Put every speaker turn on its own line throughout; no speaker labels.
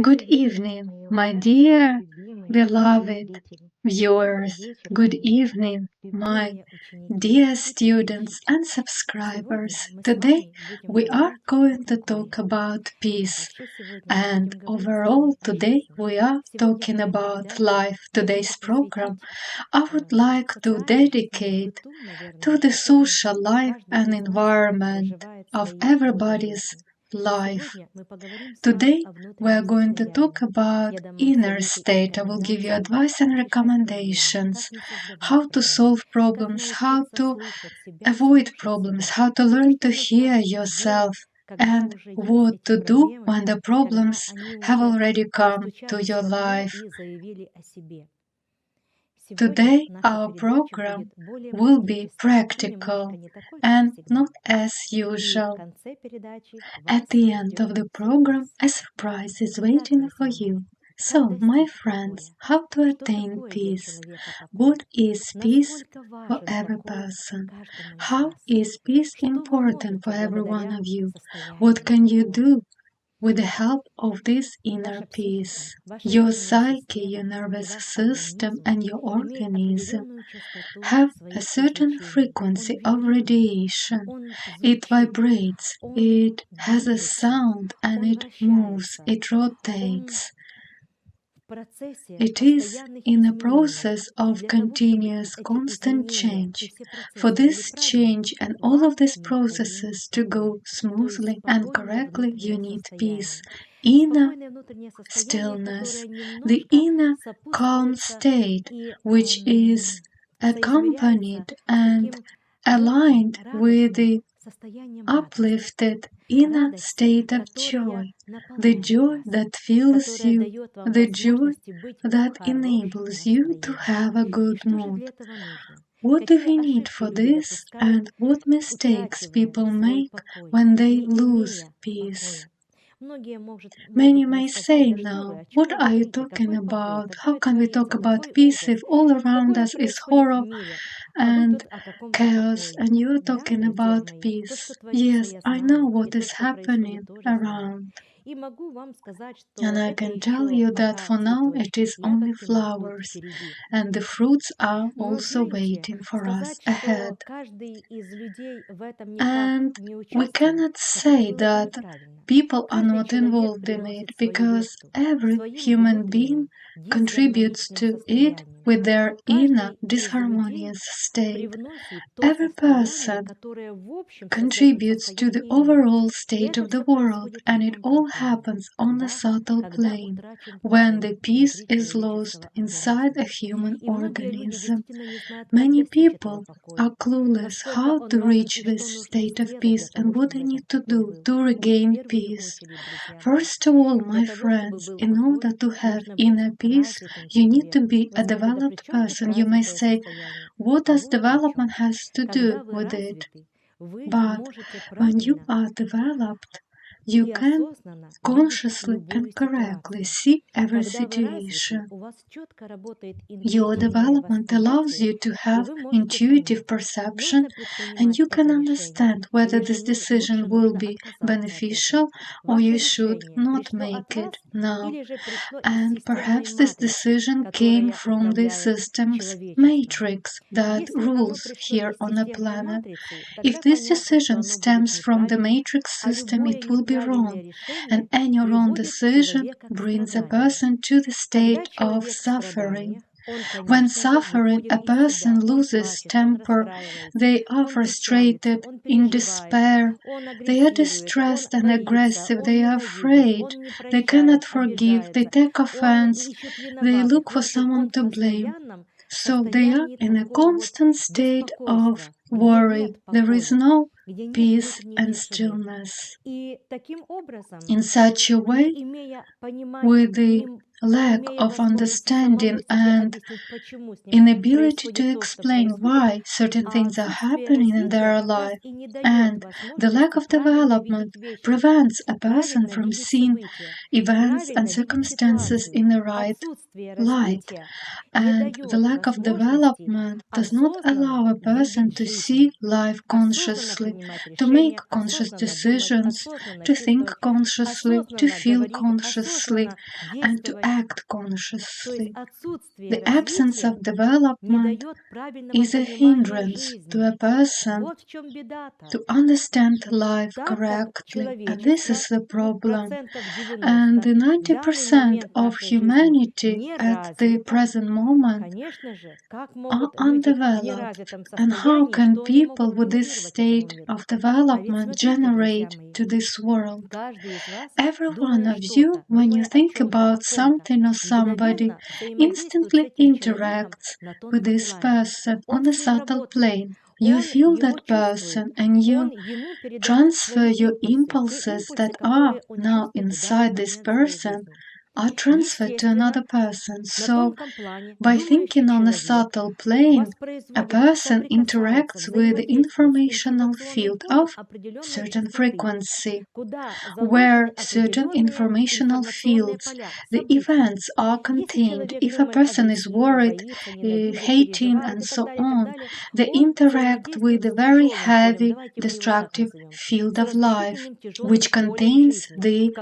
Good evening, my dear beloved viewers. Good evening, my dear students and subscribers. Today we are going to talk about peace. And overall, today we are talking about life. Today's program I would like to dedicate to the social life and environment of everybody's life. Today we are going to talk about inner state. I will give you advice and recommendations, how to solve problems, how to avoid problems, how to learn to hear yourself, and what to do when the problems have already come to your life. Today our program will be practical and not as usual. At the end of the program, a surprise is waiting for you. So, my friends, how to attain peace? What is peace for every person? How is peace important for every one of you? What can you do with the help of this inner peace? Your psyche, your nervous system, and your organism have a certain frequency of radiation. It vibrates, it has a sound, and it moves, it rotates. It is in a process of continuous, constant change. For this change and all of these processes to go smoothly and correctly, you need peace, inner stillness, the inner calm state, which is accompanied and aligned with the uplifted inner state of joy, the joy that fills you, the joy that enables you to have a good mood. What do we need for this, and what mistakes people make when they lose peace? Many may say now, what are you talking about? How can we talk about peace if all around us is horror and chaos and you're talking about peace? Yes, I know what is happening around. And I can tell you that for now it is only flowers, and the fruits are also waiting for us ahead. And we cannot say that people are not involved in it because every human being contributes to it with their inner disharmonious state. Every person contributes to the overall state of the world, and it all happens on a subtle plane when the peace is lost inside a human organism. Many people are clueless how to reach this state of peace and what they need to do to regain peace. First of all, my friends, in order to have inner peace, you need to be a developed person. You may say, what does development has to do with it? But when you are developed, you can consciously and correctly see every situation. Your development allows you to have intuitive perception, and you can understand whether this decision will be beneficial or you should not make it now. And perhaps this decision came from the system's matrix that rules here on the planet. If this decision stems from the matrix system, it will be wrong, and any wrong decision brings a person to the state of suffering. When suffering, a person loses temper, they are frustrated, in despair, they are distressed and aggressive, they are afraid, they cannot forgive, they take offense, they look for someone to blame. So they are in a constant state of worry. There is no peace and stillness. In such a way, with the lack of understanding and inability to explain why certain things are happening in their life, and the lack of development prevents a person from seeing events and circumstances in the right light, and the lack of development does not allow a person to see life consciously, to make conscious decisions, to think consciously, to feel consciously, and to act consciously. The absence of development is a hindrance to a person to understand life correctly, and this is the problem. And the 90% of humanity at the present moment are undeveloped. And how can people with this state of development generate to this world? Every one of you, when you think about something or somebody, instantly interacts with this person on a subtle plane. You feel that person and you transfer your impulses that are now inside this person are transferred to another person. So, by thinking on a subtle plane, a person interacts with the informational field of certain frequency, where certain informational fields, the events are contained. If a person is worried, hating, and so on, they interact with a very heavy, destructive field of life, which contains the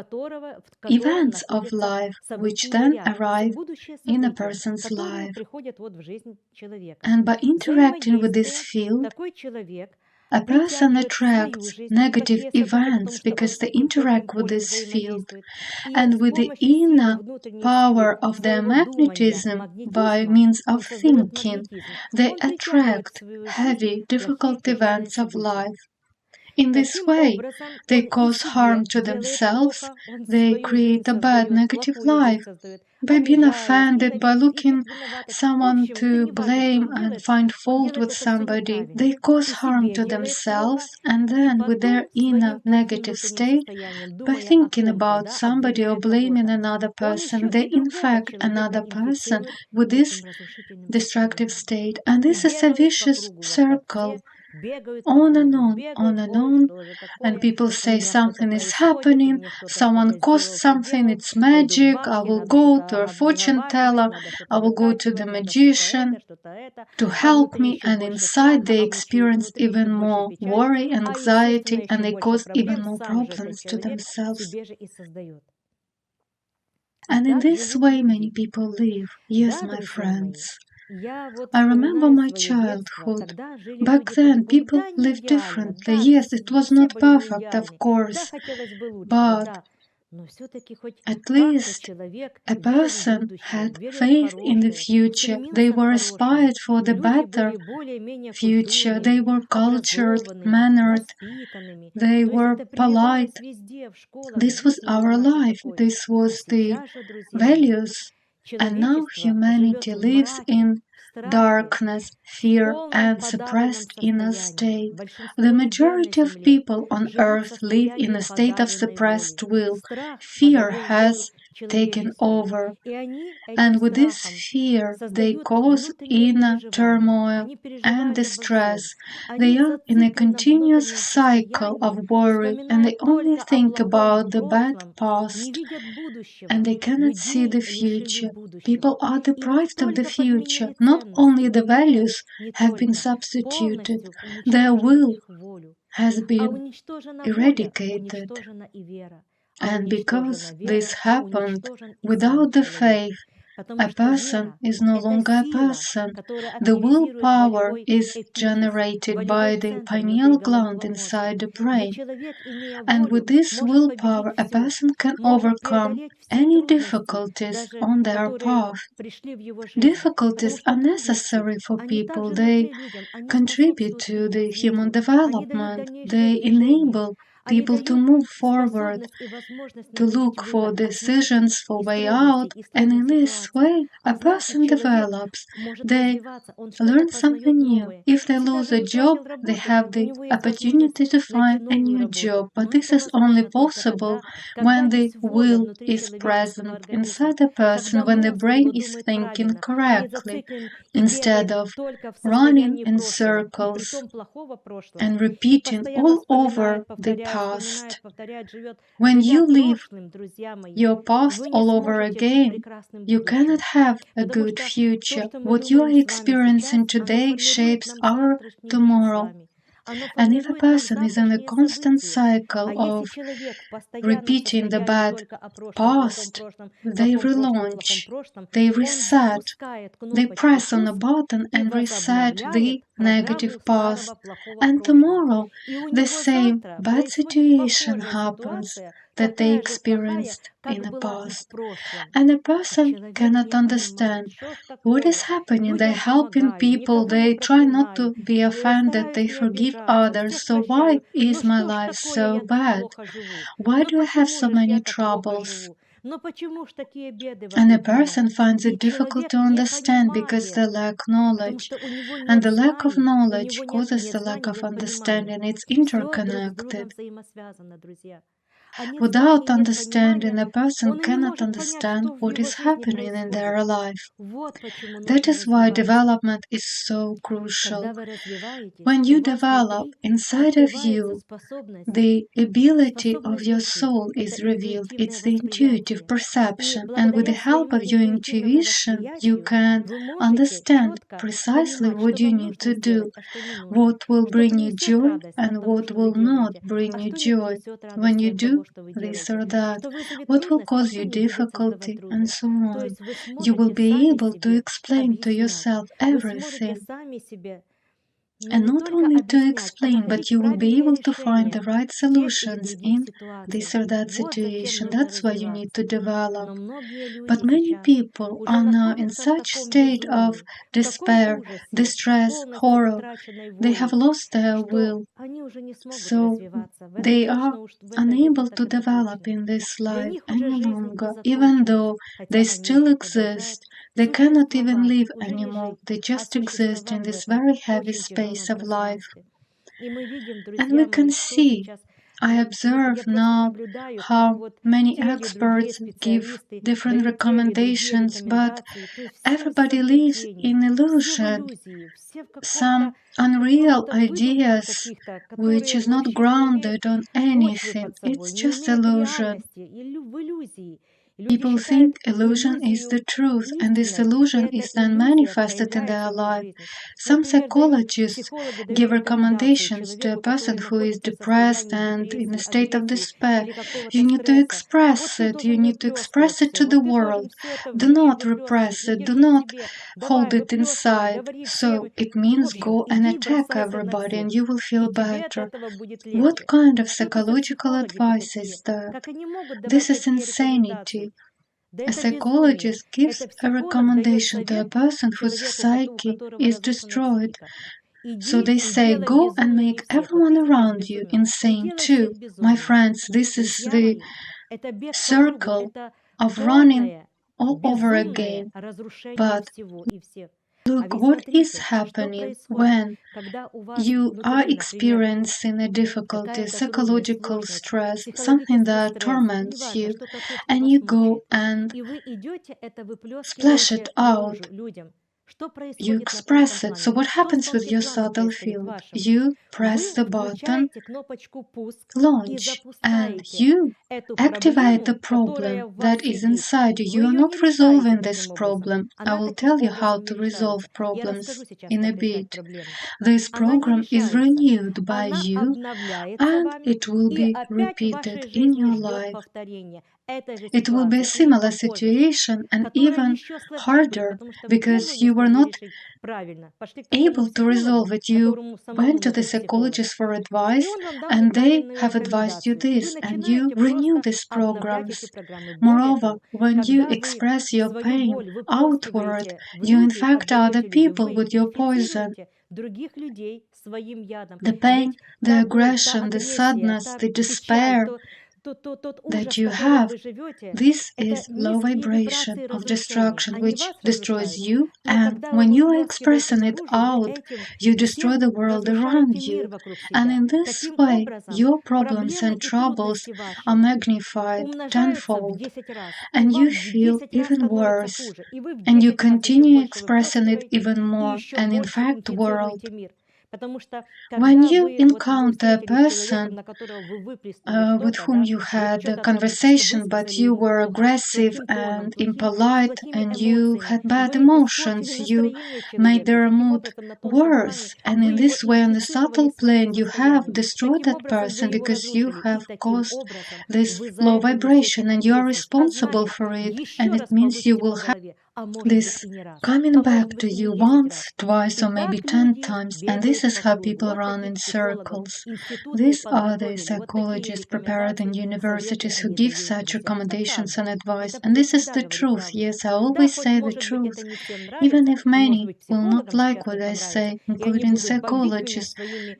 events of life, which then arrive in a person's life. And by interacting with this field, a person attracts negative events because they interact with this field, and with the inner power of their magnetism by means of thinking, they attract heavy, difficult events of life. In this way, they cause harm to themselves, they create a bad negative life. By being offended, by looking someone to blame and find fault with somebody, they cause harm to themselves, and then with their inner negative state, by thinking about somebody or blaming another person, they infect another person with this destructive state. And this is a vicious circle, on and on, and people say something is happening, someone caused something, it's magic, I will go to a fortune teller, I will go to the magician to help me, and inside they experience even more worry, anxiety, and they cause even more problems to themselves. And in this way many people live. Yes, my friends. I remember my childhood. Back then people lived differently. Yes, it was not perfect, of course, but at least a person had faith in the future. They were aspired for the better future. They were cultured, mannered, they were polite. This was our life. This was the values. And now humanity lives in darkness, fear, and suppressed inner state. The majority of people on earth live in a state of suppressed will. Fear has taken over, and with this fear they cause inner turmoil and distress. They are in a continuous cycle of worry, and they only think about the bad past, and they cannot see the future. People are deprived of the future. Not only the values have been substituted, their will has been eradicated. And because this happened without the faith, a person is no longer a person. The willpower is generated by the pineal gland inside the brain. And with this willpower, a person can overcome any difficulties on their path. Difficulties are necessary for people. They contribute to the human development. They enable people to move forward, to look for decisions, for way out, and in this way a person develops. They learn something new. If they lose a job, they have the opportunity to find a new job, but this is only possible when the will is present inside the person, when the brain is thinking correctly, instead of running in circles and repeating all over the past. When you live your past all over again, you cannot have a good future. What you are experiencing today shapes our tomorrow. And if a person is in a constant cycle of repeating the bad past, they relaunch, they reset, they press on a button and reset the negative past. And tomorrow, the same bad situation happens that they experienced in the past. And a person cannot understand what is happening. They're helping people, they try not to be offended, they forgive others. So why is my life so bad? Why do I have so many troubles? And a person finds it difficult to understand because they lack knowledge. And the lack of knowledge causes the lack of understanding. It's interconnected. Without understanding, a person cannot understand what is happening in their life. That is why development is so crucial. When you develop inside of you, the ability of your soul is revealed. It's the intuitive perception, and with the help of your intuition, you can understand precisely what you need to do, what will bring you joy and what will not bring you joy when you do this or that, what will cause you difficulty, and so on. You will be able to explain to yourself everything. And not only to explain, but you will be able to find the right solutions in this or that situation. That's why you need to develop. But many people are now in such state of despair, distress, horror. They have lost their will, so they are unable to develop in this life any longer, even though they still exist. They cannot even live anymore, they just exist in this very heavy space of life. And we can see, I observe now how many experts give different recommendations, but everybody lives in illusion, some unreal ideas which is not grounded on anything. It's just illusion. People think illusion is the truth, and this illusion is then manifested in their life. Some psychologists give recommendations to a person who is depressed and in a state of despair. You need to express it. You need to express it to the world. Do not repress it. Do not hold it inside. So it means go and attack everybody and you will feel better. What kind of psychological advice is that? This is insanity. A psychologist gives a recommendation to a person whose psyche is destroyed. So they say, go and make everyone around you insane too. My friends, this is the circle of running all over again. But look what is happening when you are experiencing a difficulty, psychological stress, something that torments you, and you go and splash it out. You express it. So what happens with your subtle field? You press the button launch and you activate the problem that is inside you. You are not resolving this problem. I will tell you how to resolve problems in a bit. This program is renewed by you and it will be repeated in your life. It will be a similar situation and even harder because you were not able to resolve it. You went to the psychologist for advice and they have advised you this and you renew these programs. Moreover, when you express your pain outward, you infect other people with your poison. The pain, the aggression, the sadness, the despair that you have, this is low vibration of destruction which destroys you, and when you are expressing it out, you destroy the world around you. And in this way, your problems and troubles are magnified tenfold, and you feel even worse, and you continue expressing it even more, and in fact, world. When you encounter a person with whom you had a conversation, but you were aggressive and impolite, and you had bad emotions, you made their mood worse. And in this way, on the subtle plane, you have destroyed that person because you have caused this low vibration, and you are responsible for it. And it means you will have this coming back to you once, twice, or maybe 10 times, and this is how people run in circles. These are the psychologists prepared in universities who give such recommendations and advice, and this is the truth. Yes, I always say the truth, even if many will not like what I say, including psychologists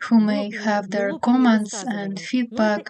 who may have their comments and feedback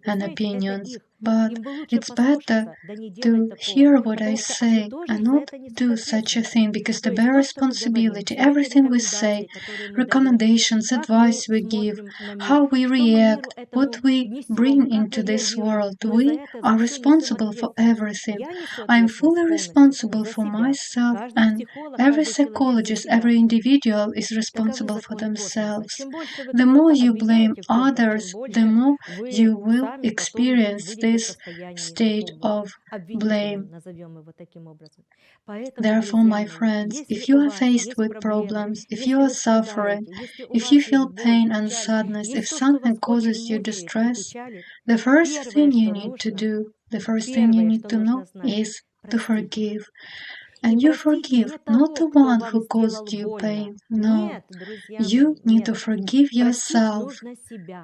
and opinions. But it's better to hear what I say and not do such a thing, because to bear responsibility, everything we say, recommendations, advice we give, how we react, what we bring into this world, we are responsible for everything. I am fully responsible for myself, and every psychologist, every individual is responsible for themselves. The more you blame others, the more you will experience this state of blame. Therefore, my friends, if you are faced with problems, if you are suffering, if you feel pain and sadness, if something causes you distress, the first thing you need to do, the first thing you need to know is to forgive. And you forgive not the one who caused you pain, no. You need to forgive yourself,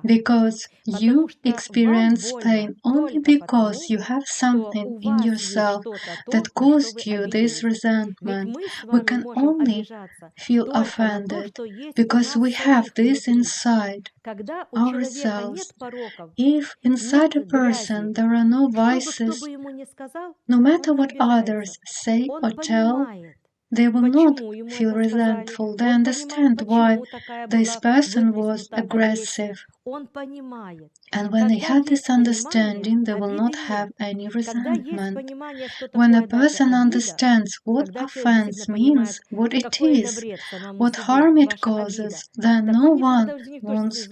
because you experience pain only because you have something in yourself that caused you this resentment. We can only feel offended because we have this inside ourselves. If inside a person there are no vices, no matter what others say or tell, they will not feel resentful. They understand why this person was aggressive. And when they have this understanding, they will not have any resentment. When a person understands what offense means, what it is, what harm it causes, then no one wants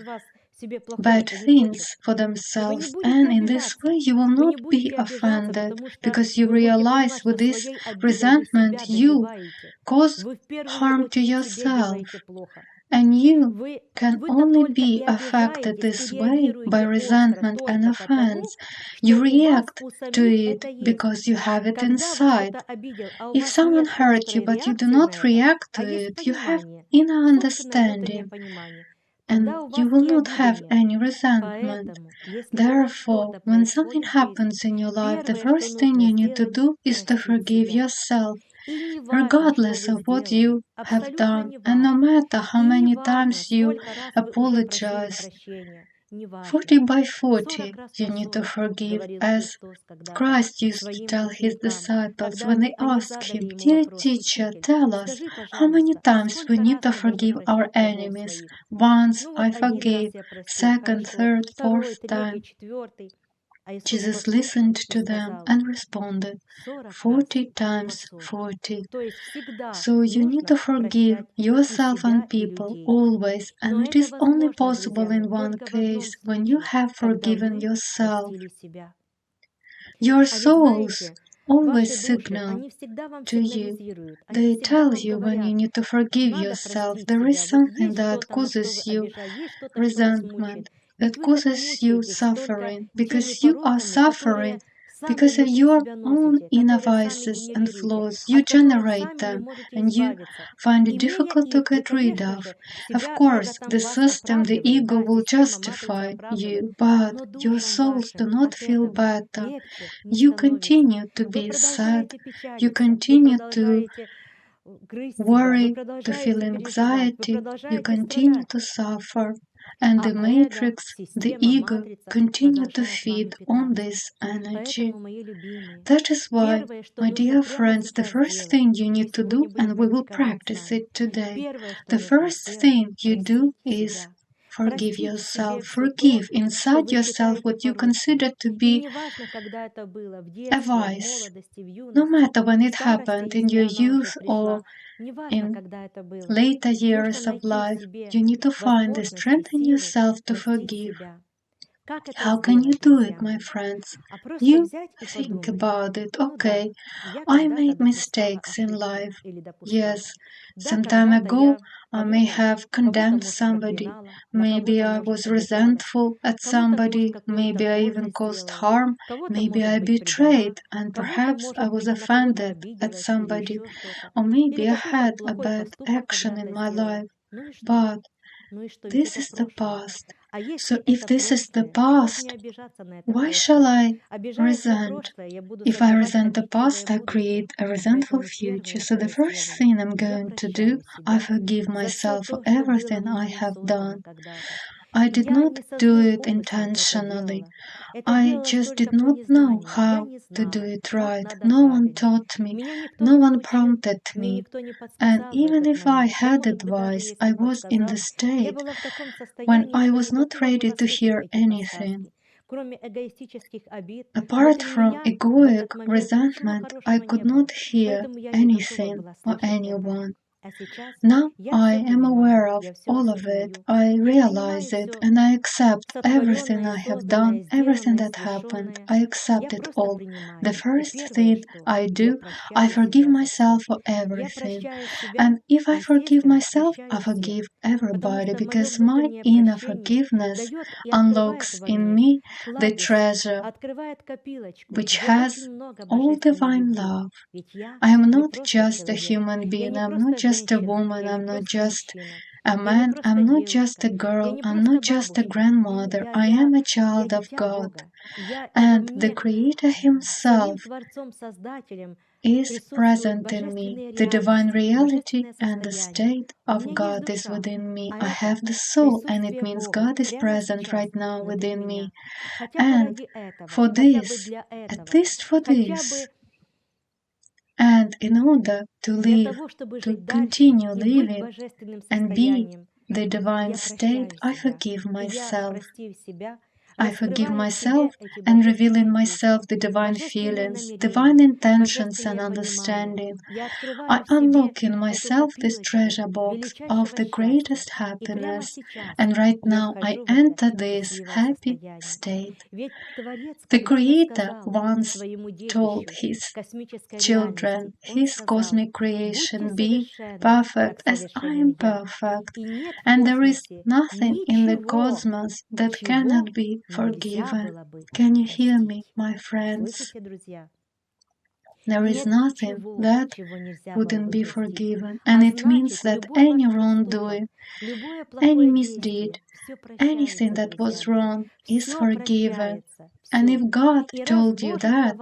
bad things for themselves, and in this way you will not be offended, because you realize with this resentment you cause harm to yourself, and you can only be affected this way by resentment and offense. You react to it because you have it inside. If someone hurt you but you do not react to it, you have inner understanding, and you will not have any resentment. Therefore, when something happens in your life, the first thing you need to do is to forgive yourself, regardless of what you have done, and no matter how many times you apologize. 40 by 40 you need to forgive, as Christ used to tell his disciples when they asked him, "Dear teacher, tell us how many times we need to forgive our enemies." "Once I forgave, second, third, fourth time." Jesus listened to them and responded, 40 times 40. So you need to forgive yourself and people always, and it is only possible in one case, when you have forgiven yourself. Your souls always signal to you. They tell you when you need to forgive yourself. There is something that causes you resentment, that causes you suffering, because you are suffering because of your own inner vices and flaws. You generate them, and you find it difficult to get rid of. Of course, the system, the ego will justify you, but your souls do not feel better. You continue to be sad, you continue to worry, to feel anxiety, you continue to suffer, and the matrix, the ego, continue to feed on this energy. That is why, my dear friends, the first thing you need to do, and we will practice it today, the first thing you do is forgive yourself. Forgive inside yourself what you consider to be a vice. No matter when it happened in your youth or in later years of life, you need to find the strength in yourself to forgive. How can you do it, my friends? You think about it. Okay, I made mistakes in life. Yes, some time ago I may have condemned somebody. Maybe I was resentful at somebody. Maybe I even caused harm. Maybe I betrayed, and perhaps I was offended at somebody. Or maybe I had a bad action in my life. But this is the past. So if this is the past, why shall I resent? If I resent the past, I create a resentful future. So the first thing I'm going to do, I forgive myself for everything I have done. I did not do it intentionally. I just did not know how to do it right. No one taught me. No one prompted me. And even if I had advice, I was in the state when I was not ready to hear anything. Apart from egoic resentment, I could not hear anything or anyone. Now I am aware of all of it, I realize it, and I accept everything I have done, everything that happened. I accept it all. The first thing I do, I forgive myself for everything. And if I forgive myself, I forgive everybody, because my inner forgiveness unlocks in me the treasure which has all divine love. I am not just a human being, I'm not just a woman, I'm not just a man, I'm not just a girl, I'm not just a grandmother, I am a child of God. And the Creator Himself is present in me. The divine reality and the state of God is within me. I have the soul, and it means God is present right now within me. And for this, at least for this, and in order to live, to continue living and be the divine state, I forgive myself. I forgive myself and reveal in myself the divine feelings, divine intentions and understanding. I unlock in myself this treasure box of the greatest happiness, and right now I enter this happy state. The Creator once told His children, His cosmic creation, be perfect as I am perfect, and there is nothing in the cosmos that cannot be forgiven. Can you hear me, my friends? There is nothing that wouldn't be forgiven, and it means that any wrongdoing, any misdeed, anything that was wrong is forgiven. And if God told you that,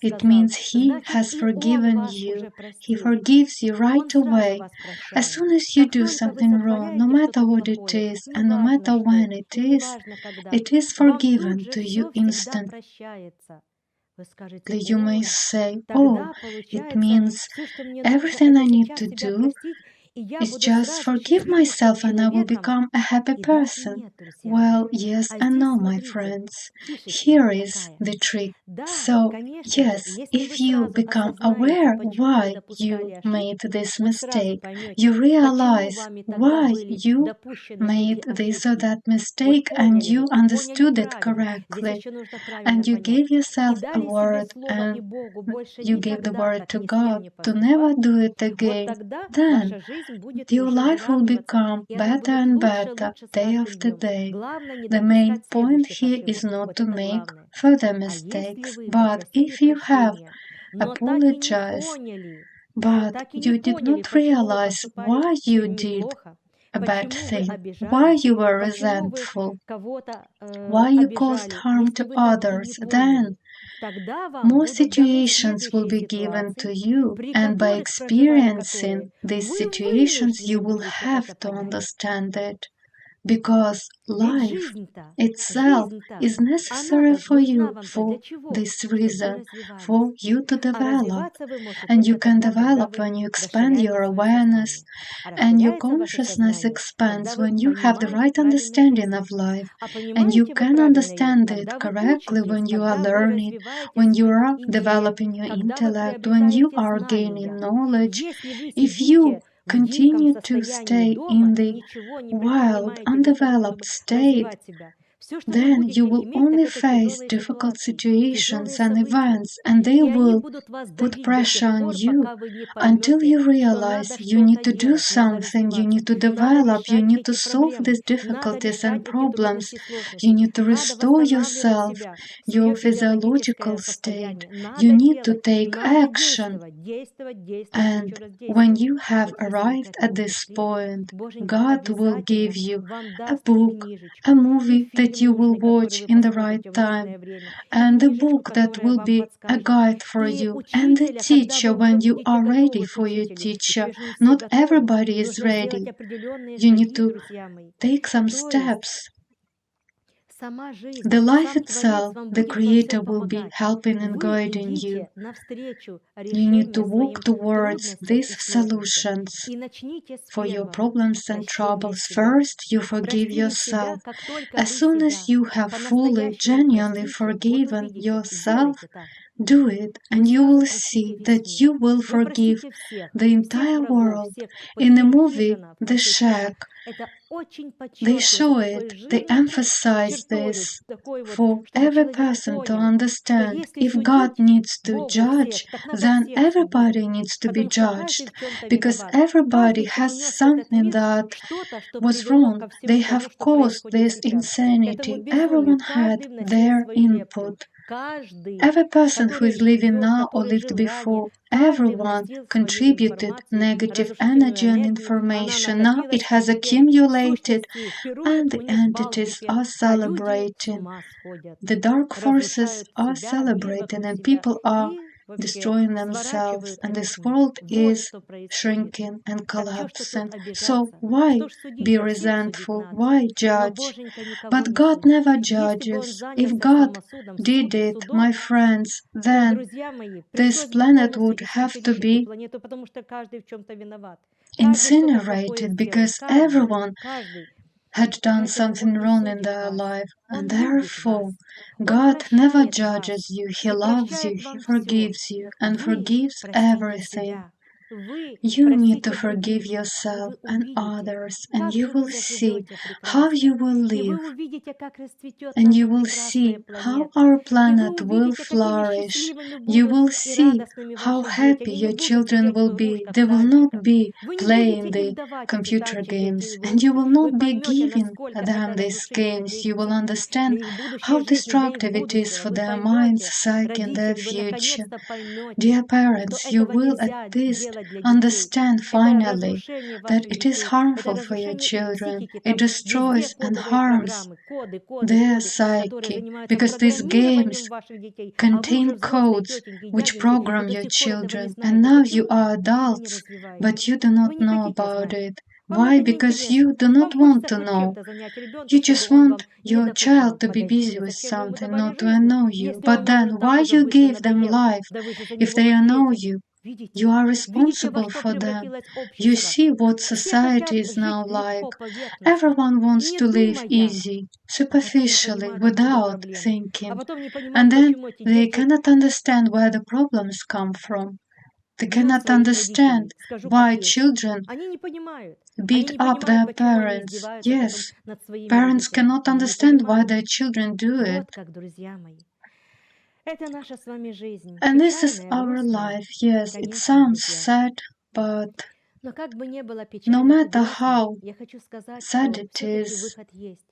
it means He has forgiven you. He forgives you right away. As soon as you do something wrong, no matter what it is and no matter when it is forgiven to you instantly. You may say, oh, it means everything I need to do is just forgive myself and I will become a happy person. Well, yes and no, my friends. Here is the trick. So, yes, if you become aware why you made this mistake, you realize why you made this or that mistake and you understood it correctly, and you gave yourself a word and you gave the word to God to never do it again, then your life will become better and better day after day. The main point here is not to make further mistakes, but if you have apologized, but you did not realize why you did a bad thing, why you were resentful, why you caused harm to others, then More situations will be given to you, and by experiencing these situations, you will have to understand it. Because life itself is necessary for you for this reason, for you to develop. And you can develop when you expand your awareness, and your consciousness expands when you have the right understanding of life. And you can understand it correctly when you are learning, when you are developing your intellect, when you are gaining knowledge. If you continue to stay in the wild, undeveloped state, then you will only face difficult situations and events, and they will put pressure on you until you realize you need to do something, you need to develop, you need to solve these difficulties and problems, you need to restore yourself, your physiological state, you need to take action. And when you have arrived at this point, God will give you a book, a movie that you will watch in the right time, and a book that will be a guide for you, and a teacher when you are ready for your teacher. Not everybody is ready. You need to take some steps. The life itself, the Creator will be helping and guiding you. You need to walk towards these solutions for your problems and troubles. First, you forgive yourself. As soon as you have fully, genuinely forgiven yourself, do it, and you will see that you will forgive the entire world. In the movie The Shack, they show it, they emphasize this for every person to understand. If God needs to judge, then everybody needs to be judged, because everybody has something that was wrong. They have caused this insanity. Everyone had their input. Every person who is living now or lived before, everyone contributed negative energy and information. Now it has accumulated, and the entities are celebrating. The dark forces are celebrating, and people are destroying themselves, and this world is shrinking and collapsing. So why be resentful? Why judge? But God never judges. If God did it, my friends, then this planet would have to be incinerated, because everyone had done something wrong in their life, and therefore God never judges you. He loves you, He forgives you, and forgives everything. You need to forgive yourself and others, and you will see how you will live, and you will see how our planet will flourish. You will see how happy your children will be. They will not be playing the computer games, and you will not be giving them these games. You will understand how destructive it is for their minds, psyche, and their future. Dear parents, you will at least understand finally that it is harmful for your children. It destroys and harms their psyche, because these games contain codes which program your children, and now you are adults, but you do not know about it. Why? Because you do not want to know. You just want your child to be busy with something, not to annoy you. But then why you give them life if they annoy you? You are responsible for them. You see what society is now like. Everyone wants to live easy, superficially, without thinking. And then they cannot understand where the problems come from. They cannot understand why children beat up their parents. Yes, parents cannot understand why their children do it. And this is our life. Yes, it sounds sad, but No matter how sad it is,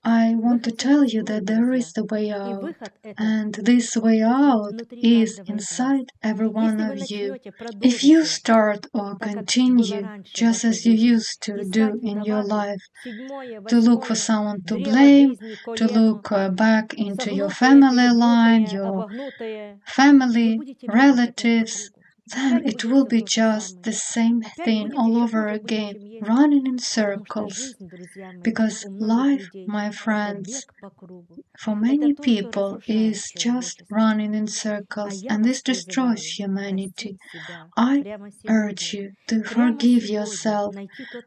I want to tell you that there is a way out, and this way out is inside every one of you. If you start or continue just as you used to do in your life, to look for someone to blame, to look back into your family line, your family, relatives, then it will be just the same thing all over again, running in circles. Because life, my friends, for many people is just running in circles, and this destroys humanity. I urge you to forgive yourself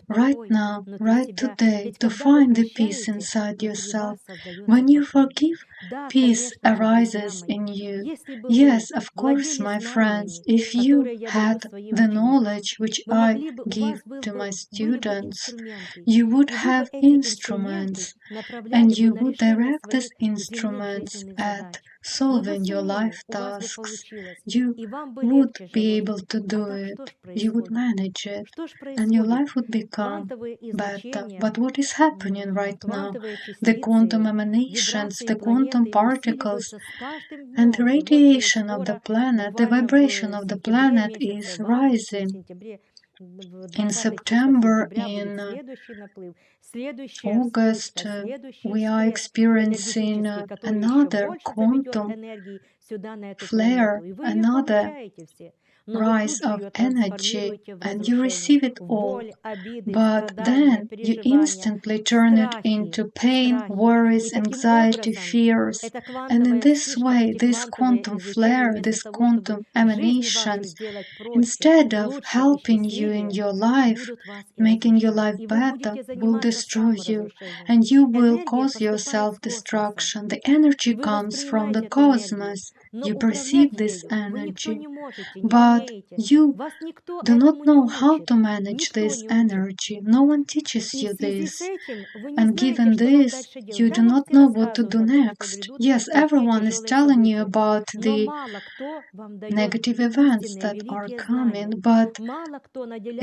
right now, right today, to find the peace inside yourself. When you forgive, peace arises in you. Yes, of course, my friends, if you had the knowledge which I give to my students, you would have instruments, and you would direct these instruments at solving your life tasks. You would be able to do it, you would manage it, and your life would become better. But what is happening right now? The quantum emanations, the quantum particles, and the radiation of the planet, the vibration of the planet is rising. In September, in August, we are experiencing another quantum flare, another rise of energy, and you receive it all. But then you instantly turn it into pain, worries, anxiety, fears. And in this way, this quantum flare, these quantum emanations, instead of helping you in your life, making your life better, will destroy you, and you will cause your self-destruction. The energy comes from the cosmos. You perceive this energy, but you do not know how to manage this energy. No one teaches you this. And given this, you do not know what to do next. Yes, everyone is telling you about the negative events that are coming, but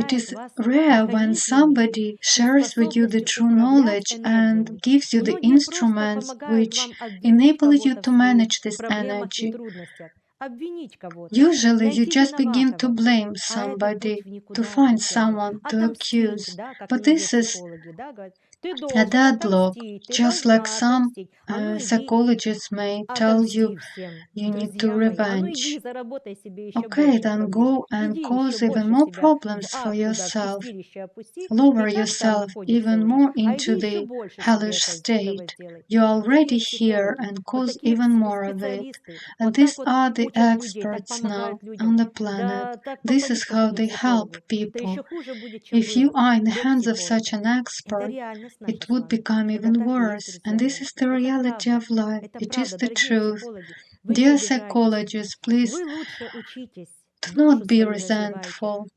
it is rare when somebody shares with you the true knowledge and gives you the instruments which enable you to manage this energy. Usually you just begin to blame somebody, to find someone to accuse, but this is a deadlock, just like some psychologists may tell you you need to revenge. Okay, then go and cause even more problems for yourself. Lower yourself even more into the hellish state. You're already here and cause even more of it. And these are the experts now on the planet. This is how they help people. If you are in the hands of such an expert, it would become even worse. And this is the reality of life. It is the truth. Dear psychologists, please do not be resentful.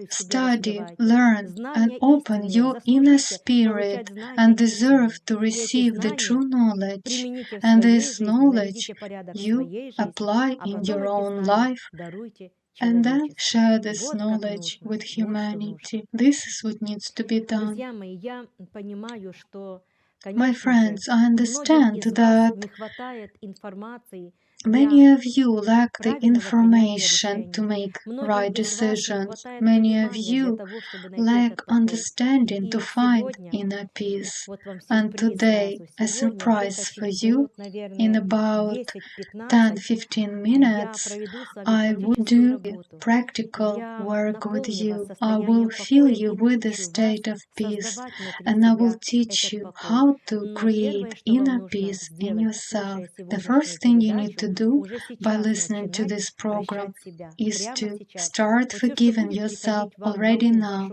Study, learn, and open your inner spirit and deserve to receive the true knowledge. And this knowledge you apply in your own life and then share this knowledge with humanity. This is what needs to be done. My friends, I understand that many of you lack the information to make right decisions. Many of you lack understanding to find inner peace. And today, a surprise for you, in about 10-15 minutes, I will do practical work with you. I will fill you with a state of peace, and I will teach you how to create inner peace in yourself. The first thing you need to do by listening to this program is to start forgiving yourself already now.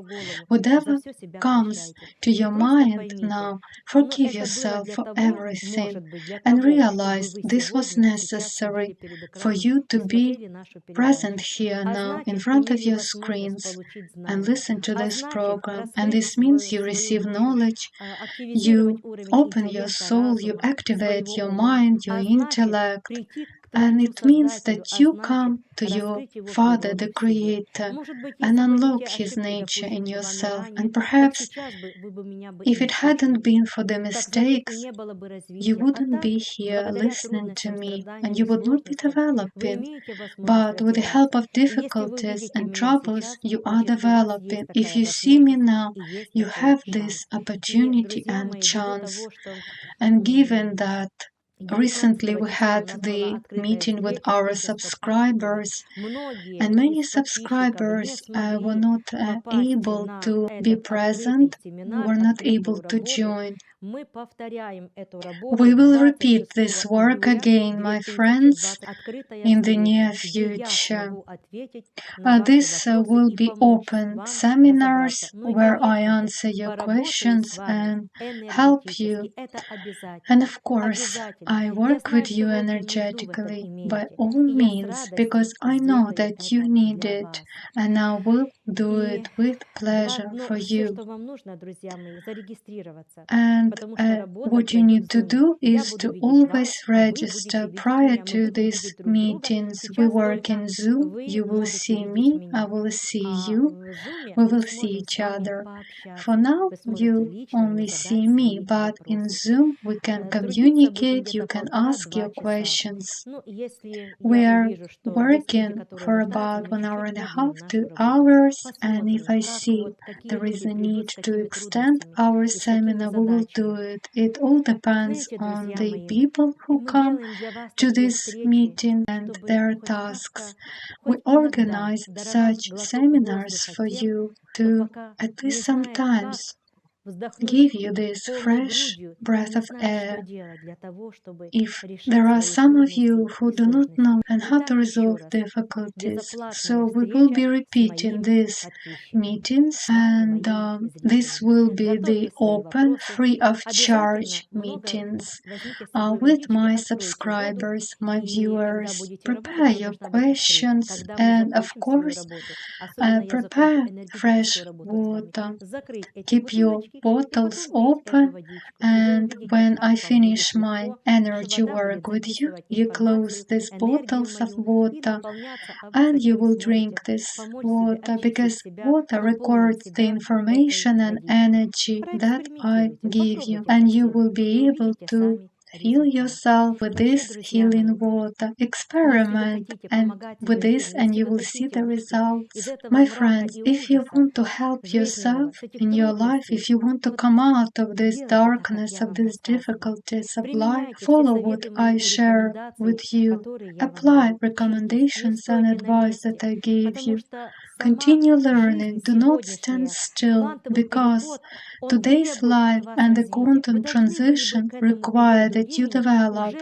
Whatever comes to your mind now, forgive yourself for everything and realize this was necessary for you to be present here now in front of your screens and listen to this program. And this means you receive knowledge, you open your soul, you activate your mind, your intellect, And it means that you come to your Father, the Creator, and unlock His nature in yourself. And perhaps if it hadn't been for the mistakes, you wouldn't be here listening to me and you would not be developing. But with the help of difficulties and troubles, you are developing. If you see me now, you have this opportunity and chance. And given that recently we had the meeting with our subscribers, and many subscribers were not able to be present, were not able to join. We will repeat this work again, my friends, in the near future. This will be open seminars where I answer your questions and help you. And of course, I work with you energetically by all means because I know that you need it, and I will do it with pleasure for you. And what you need to do is to always register prior to these meetings. We work in Zoom. You will see me, I will see you. We will see each other. For now, you only see me, but in Zoom we can communicate, you can ask your questions. We are working for about 1.5 to 2 hours, and if I see there is a need to extend our seminar, we will do it. It all depends on the people who come to this meeting and their tasks. We organize such seminars for you to, at least sometimes, give you this fresh breath of air. If there are some of you who do not know and how to resolve difficulties, so we will be repeating these meetings, and this will be the open, free of charge meetings with my subscribers, my viewers. Prepare your questions and, of course, prepare fresh water. Keep your bottles open, and when I finish my energy work with you, you close these bottles of water and you will drink this water, because water records the information and energy that I give you, and you will be able to fill yourself with this healing water. Experiment and with this and you will see the results. My friends, if you want to help yourself in your life, if you want to come out of this darkness, of these difficulties of life, follow what I share with you. Apply recommendations and advice that I gave you. Continue learning, do not stand still, because today's life and the quantum transition require that you develop.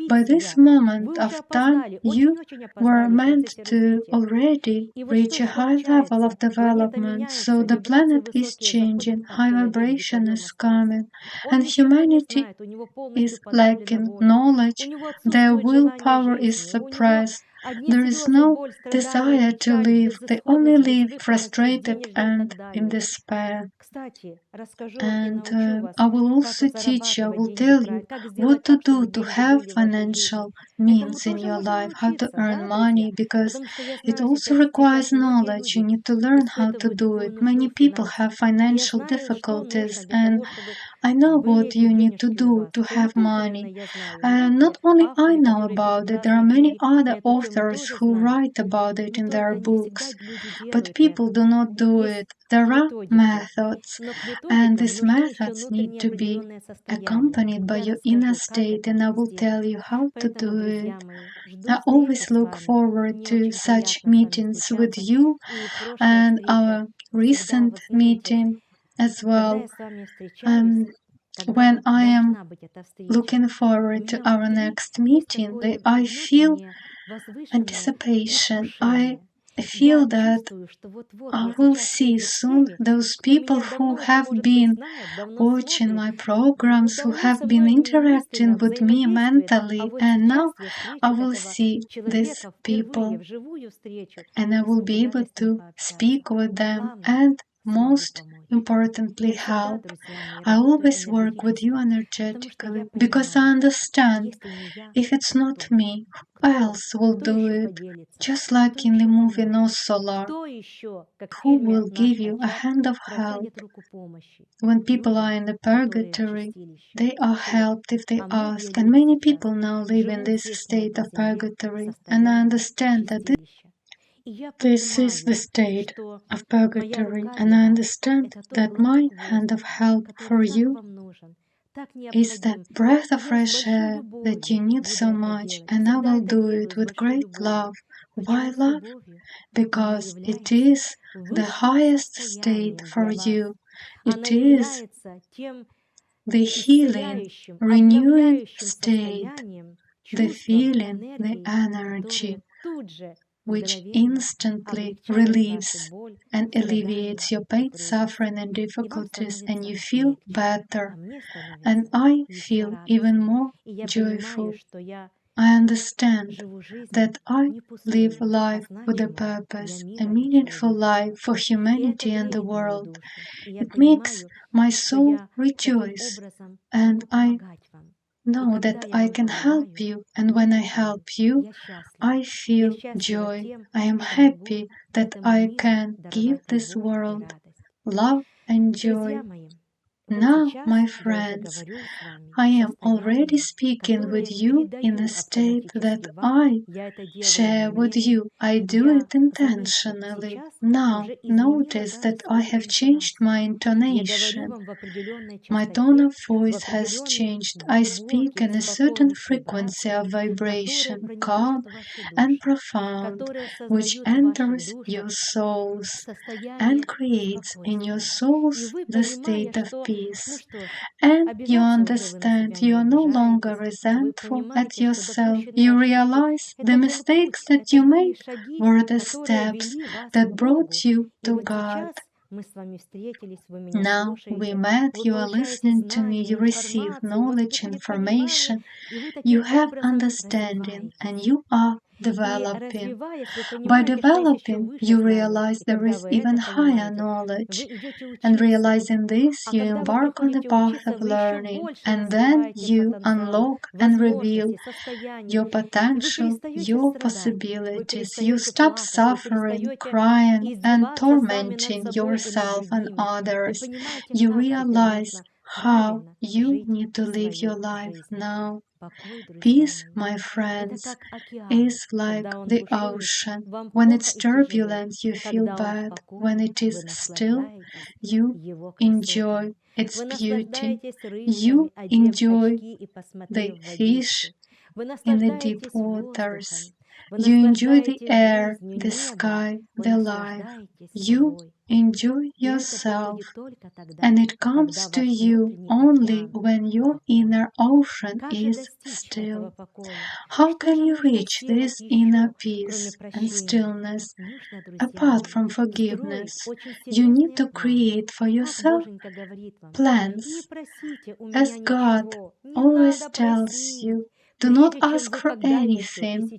By this moment of time, you were meant to already reach a high level of development, so the planet is changing, high vibration is coming, and humanity is lacking knowledge, their willpower is suppressed. There is no desire to live, they only live frustrated and in despair. And I will also teach you, I will tell you what to do to have financial means in your life, how to earn money, because it also requires knowledge. You need to learn how to do it. Many people have financial difficulties, and I know what you need to do to have money. And not only I know about it, there are many other authors who write about it in their books, but people do not do it. There are methods, and these methods need to be accompanied by your inner state, and I will tell you how to do it. I always look forward to such meetings with you and our recent meeting as well. When I am looking forward to our next meeting, I feel anticipation. I feel that I will see soon those people who have been watching my programs, who have been interacting with me mentally, and now I will see these people and I will be able to speak with them and most importantly, help. I always work with you energetically because I understand if it's not me, who else will do it? Just like in the movie No Solar, who will give you a hand of help? When people are in the purgatory, they are helped if they ask, and many people now live in this state of purgatory, and I understand that this is the state of purgatory, and I understand that my hand of help for you is that breath of fresh air that you need so much, and I will do it with great love. Why love? Because it is the highest state for you. It is the healing, renewing state, the feeling, the energy, which instantly relieves and alleviates your pain, suffering, and difficulties, and you feel better. And I feel even more joyful. I understand that I live life with a purpose, a meaningful life for humanity and the world. It makes my soul rejoice, and I know that I can help you, and when I help you, I feel joy. I am happy that I can give this world love and joy. Now, my friends, I am already speaking with you in a state that I share with you. I do it intentionally. Now, notice that I have changed my intonation. My tone of voice has changed. I speak in a certain frequency of vibration, calm and profound, which enters your souls and creates in your souls the state of peace. And you understand you are no longer resentful at yourself. You realize the mistakes that you made were the steps that brought you to God. Now we met, you are listening to me, you receive knowledge, information, you have understanding, and you are developing. By developing, you realize there is even higher knowledge. And realizing this, you embark on the path of learning, and then you unlock and reveal your potential, your possibilities. You stop suffering, crying, and tormenting yourself and others. You realize how you need to live your life now. Peace, my friends, is like the ocean. When it's turbulent, you feel bad. When it is still, you enjoy its beauty. You enjoy the fish in the deep waters. You enjoy the air, the sky, the life. You enjoy yourself, and it comes to you only when your inner ocean is still. How can you reach this inner peace and stillness apart from forgiveness? You need to create for yourself plans. As God always tells you, do not ask for anything.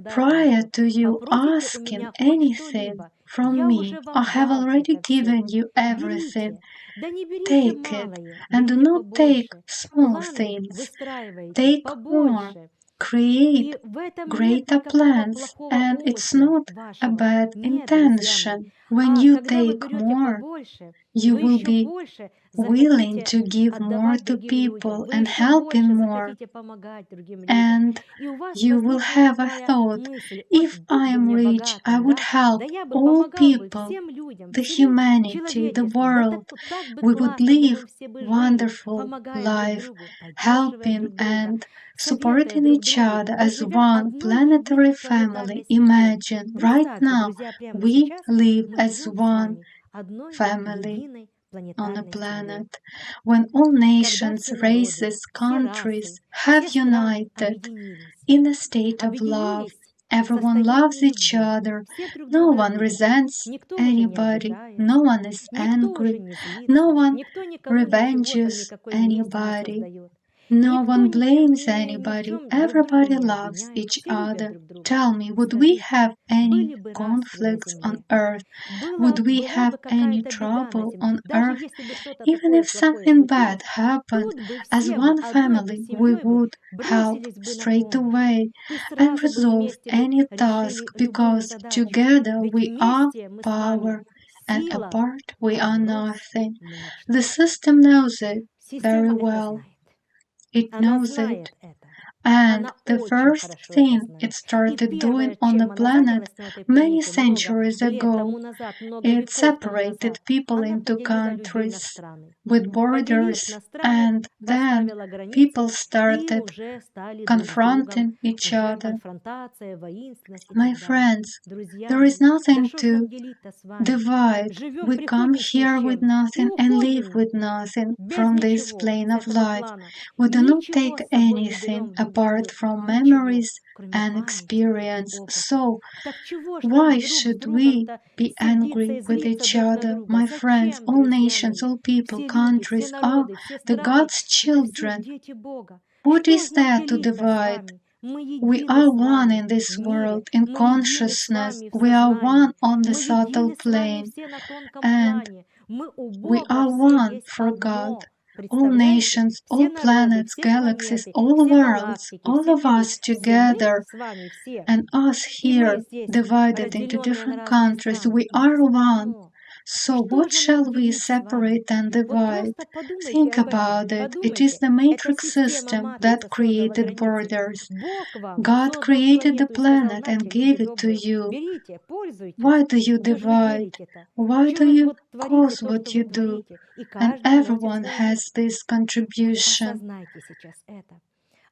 Prior to you asking anything from me, I have already given you everything. Take it, and do not take small things. Take more. Create greater plans, and it's not a bad intention. When you take more, you will be willing to give more to people and helping more. And you will have a thought, if I am rich, I would help all people, the humanity, the world. We would live wonderful life, helping and supporting each other as one planetary family. Imagine right now we live as one family on a planet when all nations, races, countries have united in a state of love. Everyone loves each other. No one resents anybody. No one is angry. No one revenges anybody. No one
Никто
blames
ни в
anybody.
чем друг друга
Everybody
не
loves
обвиняет.
each
Все любят
other.
друг друга.
Tell me, would we
Скажите,
have any
были бы распри на
conflicts on
земле,
earth? Would we
была
have
бы
any
какая-то беда на
trouble
земле,
on
даже
earth?
если бы что-то
Even
такое
if
плохое
something bad
случилось,
happened,
тут бы
as
все бы
one
одной бы
family, we
семьей бы
would help
бросились бы на
straight
помощь
away
и
and
сразу бы
resolve
вместе бы
any task
решили любую
because
задачу.
together
Ведь
we are
вместе мы с вами
power and
сила,
apart we
а
are
врозь
nothing.
мы
The
ничто.
system knows it very
Система это
well.
знает.
It
Она
knows it.
знает это.
And
Она
the
очень
first
хорошо это
thing it
знает. И
started doing
первое,
on the
чем она
planet
занялась на этой
many
планете много
centuries
лет
ago,
тому назад, много
it
веков тому
separated
назад,
people
она
into
поделила людей на
countries
страны.
with
Поделив
borders,
на страны,
and then
поставила
people
границы, и
started
уже стали друг с другом,
confronting each
уже
other.
конфронтация, воинственность и
My
так далее.
friends,
Друзья
there is
мои, да
nothing
что ж нам
to
делить-то с вами?
divide.
Живем,
We come
приходим с
here with
ничем и
nothing and leave
уходим
with nothing
без
from this
ничего
plane
с
of
этого
life.
плана.
We do not
Ничего
take
с собой не
anything
берем в другой
apart
мир.
from
Ничего,
memories
кроме
and
памяти и
experience.
опыта.
So,
Так чего ж нам
why
друг с
should we
другом-то
be
сердиться
angry
и
with
злиться
each
друг на
other?
друга?
My friends,
Зачем,
all
друзья
nations,
мои?
all people,
Все люди, все
countries are
народы, все
the
страны–
God's
это все ж
children.
дети Бога.
What
Что
is
ж нам
there to
делить-то с
divide?
вами? Мы
We
едины
are
с
one
вами
in this
в мире,
world, in
мы едины с
consciousness.
вами в
We are one
сознании,
on the
мы
subtle
едины с вами
plane,
все на тонком
and
плане. Мы у
we
Бога
are
все
one
есть
for God.
одно.
All
Представляете?
nations,
Все
all
народы,
planets,
все
galaxies,
планеты,
all
все
worlds,
галактики,
all
все
of
миры,
us
все мы
together,
с вами все.
and us
И мы
here,
здесь,
divided into
разделенные на
different
разные
countries,
страны,
we are
есть
one.
одно.
So,
Что
what
же нам
shall we
делить с вами?
separate and
Вот
divide?
просто подумайте
Think
об этом,
about it. It is
подумайте.
the
Эта
matrix
система,
system that
матрица создала
created
границы.
borders.
Бог вам
God
создал
created the
планету и сказал,
planet and
нате, люди
gave it to
добрые,
you.
берите, пользуйтесь.
Why do you
Чего ж вы
divide?
делите-то?
Why
Чего
do
вы
you
вот творите
cause
то, что
what
вы
you do?
творите? И
And
каждый вносит
everyone
свою
has
лепту.
this
Вот
contribution.
осознайте сейчас это.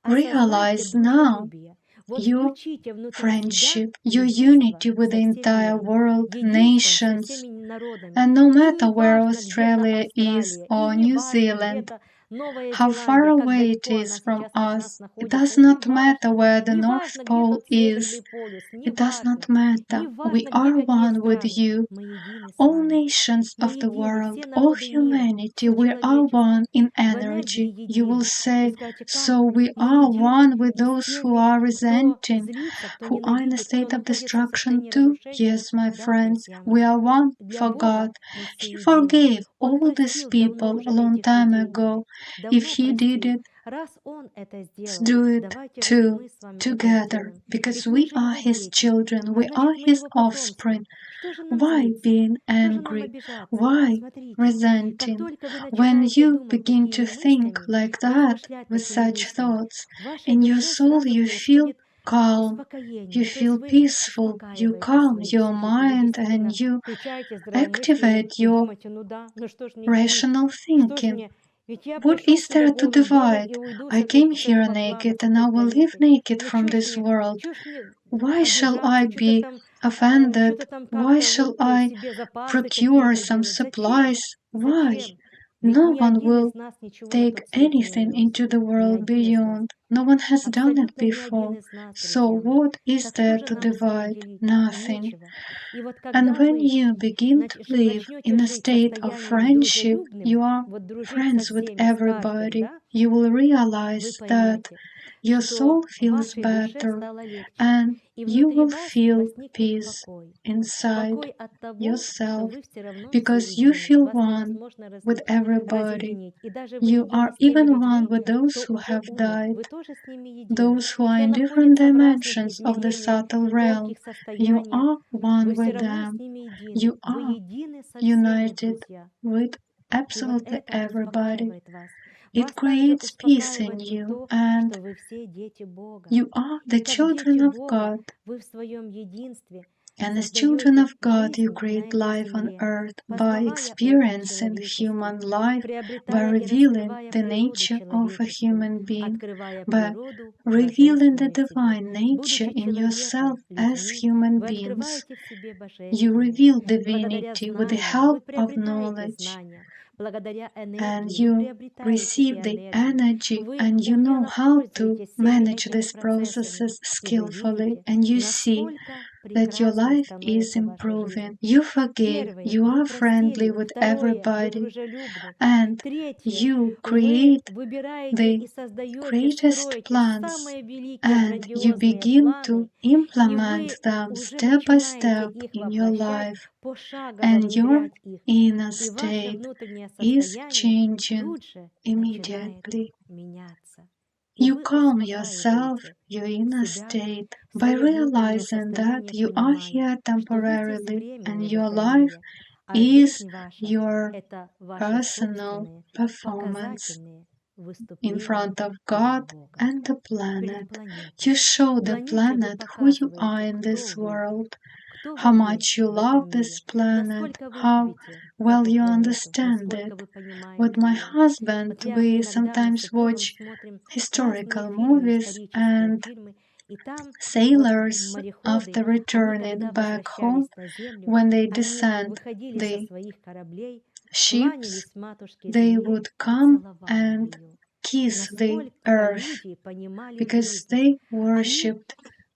Осознайте
Realize now
дружелюбие. Вот
your
включите внутри себя
friendship, your
единство
unity with
со
the
всем
entire
миром,
world,
единством со
nations,
всеми народами.
and no
И
matter where
неважно где-то
Australia is
Австралия, и
or New
неважно
Zealand,
где-то Новая
how far
Зеландия, как
away it
далеко
is
она
from
сейчас от нас
us. It
находится,
does not matter
неважно.
where the North
Неважно
Pole
где-то
is.
Северный полюс,
It does not
неважно.
matter. We
Неважно, где
are
какие
one with
страны.
you.
Мы едины с
All
вами.
nations
Мы
of the
едины,
world,
все
all
народы мира,
humanity,
все
we are one
человечество
in
в энергии
energy. You will
едины. Вы
say,
скажете,
so
как?
we
Мы
are
едины
one with
и с
those who
теми,
are
кто
resenting,
злится, кто
who are in a
ненавидит, кто
state of
находится в
destruction
состоянии
too?
разрушения.
Yes, my
Да,
friends,
друзья
we
мои.
are one
Для
for God.
Бога мы все
He
едины.
forgave
Он
all these
простил давно
people
уже
a long
этих
time
людей.
ago. If
Давно
He did
простил.
it,
Раз Он это
let's
сделал,
do it
давайте же и
too,
мы с вами это
together,
сделаем.
because
Ведь мы
we
же
are
Его
His
дети,
children,
а
we are
значит мы
His
Его потомство.
offspring.
Что же нам
Why
злиться?
being
Что же нам
angry?
обижаться?
Why
Смотрите, как
resenting?
только вы
When
начинаете
you
думать
begin to
такими
think
мыслями,
like that,
размышлять
with
такими
such
мыслями,
thoughts,
в вашей
in your
душе
soul
сразу
you feel
происходит
calm, you
успокоение. То есть
feel
вы
peaceful, you
успокаиваете
calm
свою
your
психику. Вы
mind, and
действительно
you
включаете здравомыслие
activate
и
your
думаете, ну да, ну что ж мне делить?
rational
Что ж
thinking.
мне? Ведь я
What
пришел
is
сюда
there to
голым, босым
divide?
и уйду
I came
с
here
этого плана,
naked
с
and
этой
I will leave
планеты.
naked
Ну
from
чё ж
this world.
мне
Why shall I
обижаться,
be offended?
что-то там
Why
как-то
shall
вот
I
себе запасы
procure
какие-то
some
делать? Зачем?
supplies? Why?
Зачем? Ведь
No
ни
one
один
will
из нас ничего на
take
тот свет не
anything
унес.
into the
Ни
world
один из нас.
beyond. No one has done it
Абсолютно ни один
before.
из нас,
So
друзья мои.
what is
Так что
there
же
to
нам с вами
divide?
делить?
Nothing.
Нечего. И вот
And
когда
when
вы
you begin to live
начнете
in a
жить
state of
состоянием
friendship,
дружелюбным,
you are
вот дружить со
friends with
всеми, с каждым,
everybody.
да,
You will
вы
realize that
поймете,
your
что
soul feels
вашей душе
better
стало легче,
and
и
you
внутри
will
вас
feel
возникнет
peace
покой.
inside
Покой от того, что
yourself
вы все равно все
because you
едины.
feel
Вас
one
невозможно
with everybody.
разъединить. И даже вы
You
едины
are
с теми
even one
людьми,
with those
кто
who
уже
have
умер.
died,
Вы тоже с ними едины.
those who are
Кто
in different
находится в разных
dimensions of the
измерениях,
subtle realm.
тонких
You
состояниях.
are one
Вы все
with
равно с
them.
ними едины.
You
Вы
are
едины со всеми,
united
друзья.
with
И вот
absolutely
это
everybody.
успокаивает вас.
It
Вас также
creates peace in
успокаивает и
you,
то,
and
что вы все дети Бога.
you are
И
the
как дети
children of
Бога,
God.
вы в своем единстве
And as children
создаете
of God, you
жизнь на
create
этой
life on
земле,
earth by
познавая опыт
experiencing
человеческий,
human life, by
приобретая и
revealing
раскрывая
the
природу
nature of a
человеческую,
human being,
открывая
by
природу
revealing the
божественную в себе.
divine nature
Будучи
in yourself
человеком,
as
людьми,
human
вы
beings.
открываете в себе
You
божественное.
reveal
Благодаря
divinity with the
знаниям вы
help of
приобретаете
knowledge,
знания. Благодаря
and
энергии вы
you
приобретаете и
receive the
энергию.
energy,
Вы
and you know
умело
how to
пользуетесь всеми
manage
этими
these
процессами.
processes
И вы
skillfully,
видите,
and you see
насколько
that your
прекрасной
life is
становится ваша жизнь.
improving. You forgive,
Первое,
you
вы
are friendly
простили.
with
Второе, вы
everybody,
дружелюбны.
and
Третье,
you
вы
create
выбираете
the
и создаете,
greatest
строите
plans
самые великие,
and you
грандиозные
begin
планы,
to
и
implement
вы
them
уже
step by
начинаете
step
их
in your
воплощать,
life,
пошагово
and your
внедрять их.
inner
И ваше
state
внутреннее
is
состояние
changing
тут же начинает
immediately.
меняться. И
You
вы
calm yourself,
успокаиваете
your inner
себя,
state, by
свое внутреннее
realizing that
состояние,
you are
понимая,
here
что вы здесь
temporarily and
временны в
your
этом
life
мире, а
is
жизнь ваша–
your
это ваши
personal
собственные
performance
показательные
in
выступления
front of
перед
God
Богом,
and the
перед
planet.
планетой.
You show the
Планете вы
planet who you are
показываете,
in this
кто
world, how
вы
much
есть
you
в
love
этом
this
мире,
planet,
насколько вы
how
любите
well
эту
you
планету,
understand it.
насколько вы
With
понимаете
my
ее.
husband,
Вот
we
иногда мы с
sometimes
супругом
watch
смотрим разные
historical
фильмы,
movies,
исторические
and
фильмы, и там вот
sailors,
мореходы,
after
они
returning
когда
back home,
возвращались на землю,
when they
они
descend
выходили со
the
своих кораблей,
ships,
кланялись матушке
they
земле
would
и
come
целовали
and
ее.
kiss the
Насколько
earth
люди понимали
because
жизнь.
they
Они
worshipped,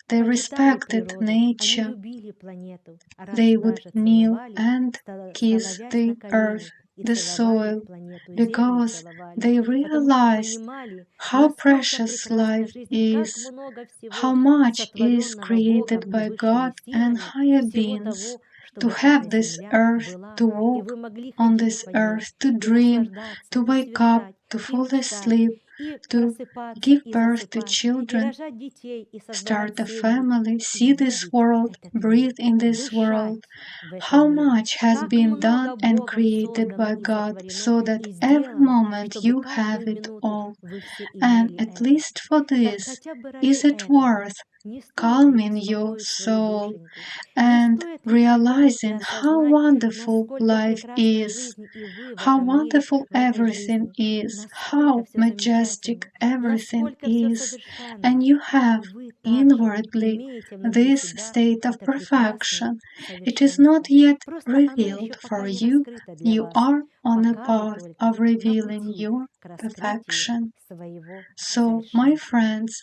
they
почитали
respected
природу, они
nature,
любили планету, а раз
they would
даже
kneel
целовали,
and kiss
становясь на
the earth,
колени и
the
целовали
soil,
планету Землю,
because
целовали,
they
потому что
realized
понимали,
how
насколько
precious
прекрасна
life
жизнь, как
is,
много
how
всего
much is
сотворенного Богом
created
и
by
высшими
God and
силами,
higher
всего
beings
того,
to
чтобы
have
эта
this
земля
earth,
была,
to
и
walk
вы могли
on
ходить
this
по ней,
earth, to
и
dream,
наслаждаться,
to
и
wake up,
свершать,
to
и
fall
мечтать,
asleep,
и
to
просыпаться,
give
и
birth to
засыпать, и
children,
рожать детей, и создавать
start a
семьи,
family,
и
see this
видеть
world,
этот мир,
breathe in this world.
дышать в этом
How
мире.
much has
Как
been done
много
and
Богом
created
создано
by
и
God
сотворено
so that
и
every
сделано,
moment
чтобы
you have
каждую
it
минуту
all.
вы все
And
имели
at
это.
least for
Так
this,
хотя бы ради
is it
этого
worth
не стоит ли
calming your
успокоить свою
soul
душеньку? Не
and
стоит ли понять и
realizing how
осознать,
wonderful
насколько
life
прекрасна
is,
жизнь и вы в
how
этом мире,
wonderful
в этой
everything
жизни?
is,
Насколько
how
все
majestic
замечательно,
everything
насколько все
is, and
совершенно.
you
И
have
вы также
inwardly
имеете внутри
this
себя
state of
это прекрасное
perfection. It is not
совершенство.
yet
Просто оно еще
revealed for
пока не
you.
раскрыто для
You
вас.
are on a
Пока вы
path
только
of
на
revealing
пути
your
к раскрытию
perfection.
своего
So, my
совершенства.
friends,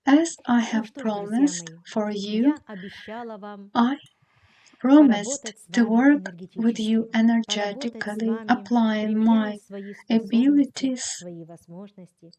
as I
Ну
have
что ж, друзья
promised
мои,
for you,
я обещала вам
I promised
поработать с
to
вами
work with you
энергетически, поработать с
energetically,
вами,
applying
применяя
my
свои способности,
abilities.
свои возможности.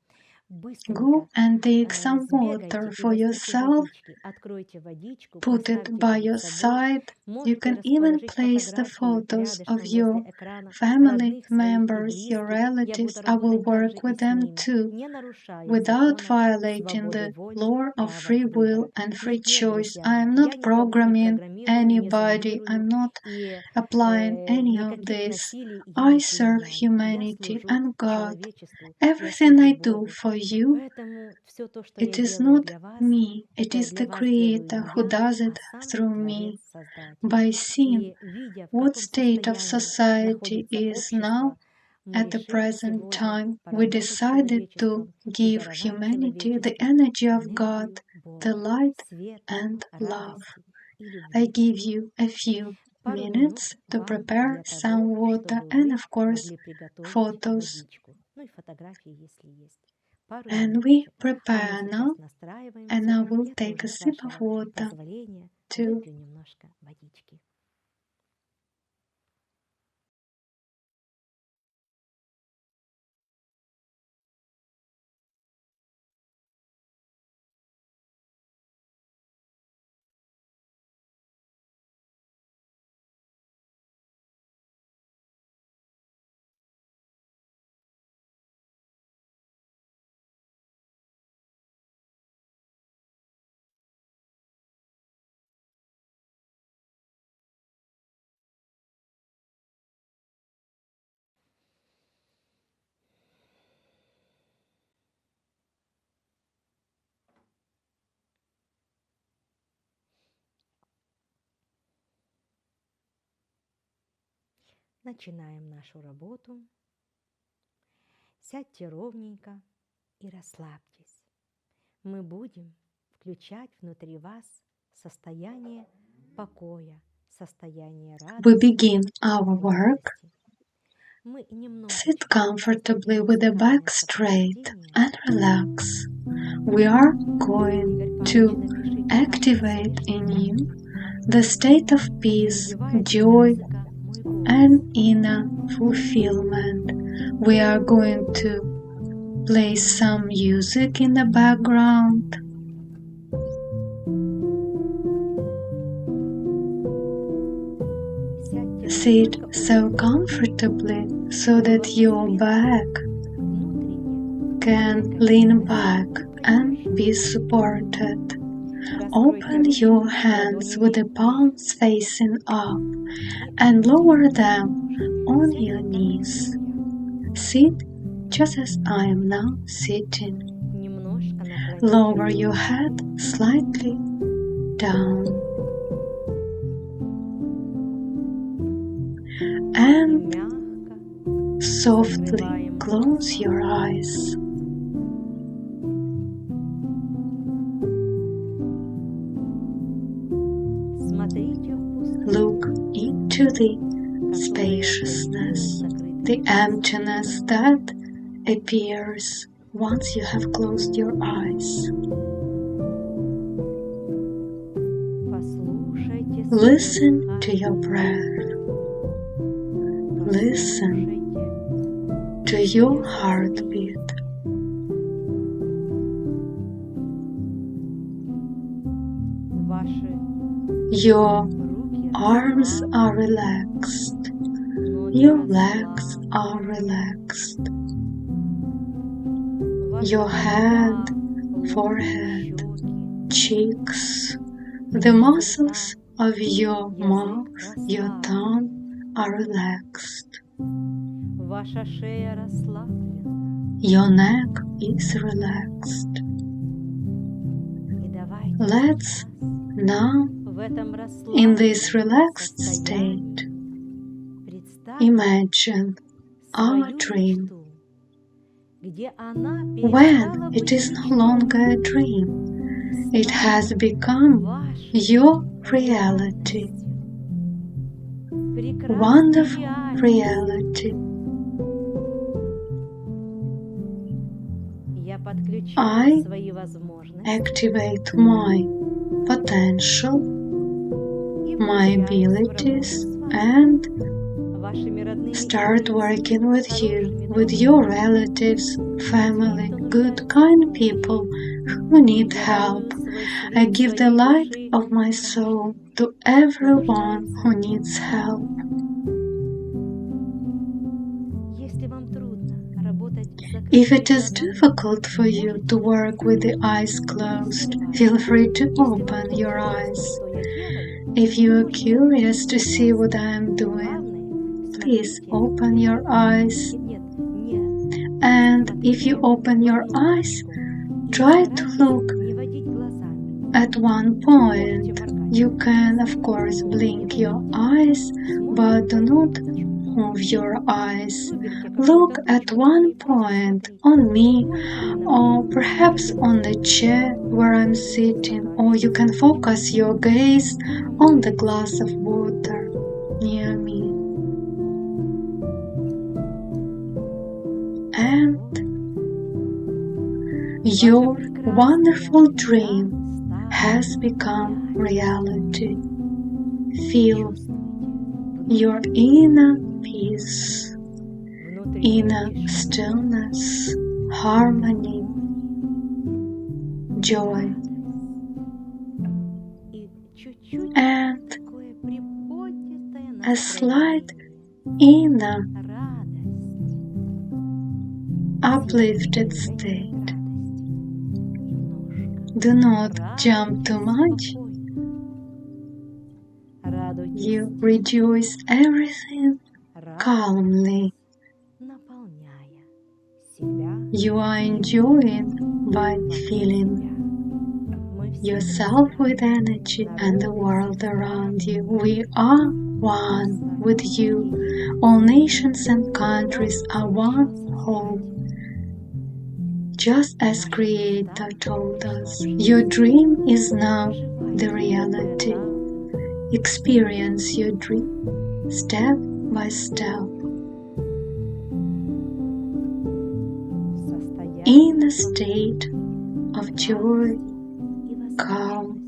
Go
Быстренько
and take some
сбегайте
water
и
for
возьмите
yourself,
водички, откройте водичку,
put it
поставьте
by
перед
your
собой.
side. You
Можете
can even
расположить
place the
фотографии
photos of
рядышком возле
your
экрана,
family
родных своих и
members, your
близких. Я
relatives.
буду
I will
работать также
work
и
with
с
them
ними,
too,
не нарушая
without
закона
violating
свободы
the
воли,
law of
права
free will
выбора.
and free
Нет, нет,
choice.
друзья
I
мои,
am
я
not
никого не
programming
программирую, не
anybody. I'm
зомбирую,
not
и
applying any of
никаких
this.
насилий я
I
не
serve
применяю. Я
humanity
служу
and God.
человечеству, я
Everything
служу
I do
Богу.
for you,
Поэтому все то, что я
it is
делаю
not
для вас,
me, it
это
is
для
the
вас делаю
Creator
не
who
я,
does
а
it
сам
through me.
Творец-Создатель.
By seeing
И видя, в
what
каком
state of
состоянии
society
находится
is now
общество, мы
at the
решили
present
сегодня
time, we
поработать с
decided to
человечеством и
give
даровать
humanity the
человечеству
energy of God,
энергию
the
Бога,
light
света,
and love.
радости и
I
любви.
give you a few
Пару минут
minutes to
вам
prepare
для
some
того,
water
чтобы
and,
вы
of course,
могли приготовить
photos.
водичку. Ну и фотографии, если есть. Пару
And we
минуточек. А мы
prepare
сейчас
now, and
настраиваемся.
I will
Это
take
уже
a
с
sip of
вашего
water
позволения.
to
Выпью немножко водички. Начинаем нашу работу. Сядьте ровненько и расслабьтесь. Мы будем включать внутри вас состояние покоя, состояние
we
радости
begin
и
our work.
уверенности. Мы
Sit
немножечко
comfortably
создадим
with the back
музыкальное
straight
сопровождение.
and relax. We are
Игорь
going
Павлович,
to
напишите, как это
activate in
совершить.
you the state of peace, joy, and inner fulfillment. We are going to play some music in the background. Sit so comfortably so that your back can lean back and be supported. Open your hands with the palms facing up and lower them on your knees. Sit just as I am now sitting. Lower your head slightly down and softly close your eyes. Look into the spaciousness, the emptiness that appears once you have closed your eyes. Listen to your breath. Listen to your heartbeat. Your arms are relaxed. Your legs are relaxed. Your head, forehead, cheeks, the muscles of your mouth, your tongue are relaxed. Your neck is relaxed. Let's now, in this relaxed state, imagine our dream. When it is no longer a dream, it has become your reality. Wonderful reality. I activate my potential, my abilities, and start working with you, with your relatives, family, good, kind people who need help. I give the light of my soul to everyone who needs help. If it is difficult for you to work with the eyes closed, feel free to open your eyes. If you are curious to see what I am doing, please open your eyes. And if you open your eyes, try to look at one point. You can, of course, blink your eyes, but do not move your eyes. Look at one point on me, or perhaps on the chair where I'm sitting, or you can focus your gaze on the glass of water near me. And your wonderful dream has become reality. Feel your inner peace, inner stillness, harmony, joy, and a slight inner uplifted state. Do not jump too much. You rejoice everything calmly. You are enjoying by feeling yourself with energy and the world around you. We are one with you. All nations and countries are one whole. Just as Creator told us, your dream is now the reality. Experience your dream step by step. In a state of joy, calm,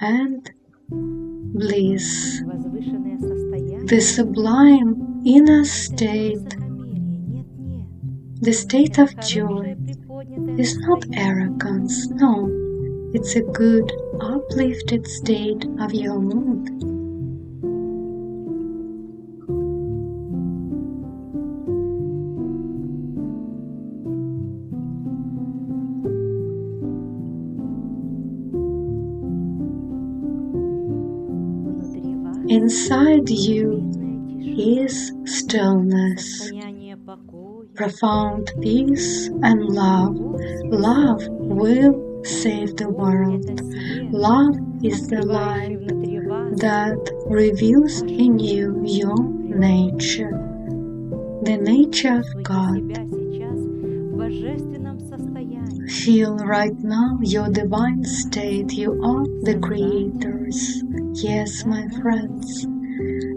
and bliss,
возвышенное состояние,
the sublime inner
это не
state,
высокомерие, нет, нет.
the state
Это
of
хорошее
joy,
приподнятое
is not
состояние.
arrogance, no, it's a good, uplifted state of your mood.
Внутри вас
Inside you
глубинная тишина,
is stillness,
состояние покоя,
profound peace, and love.
любовь
Love
спасет мир.
will save the world.
Это свет,
Love is the
открывающий
light
внутри вас
that reveals
вашу
in you your
природу.
nature, the nature of
Чувствуйте
God.
себя сейчас в божественном состоянии.
Feel right now your divine state. You are the creators. Yes, my friends,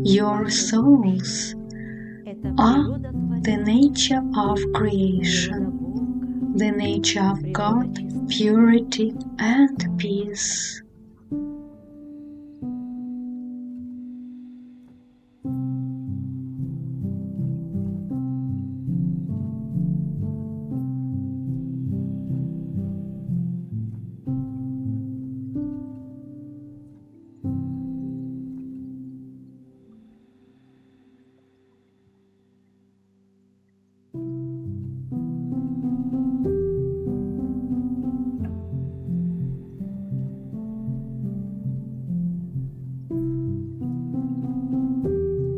your souls
Это
are
природа
the
творения,
nature of
природа
creation,
Бога,
the nature of
природа
God,
чистоты.
purity and peace.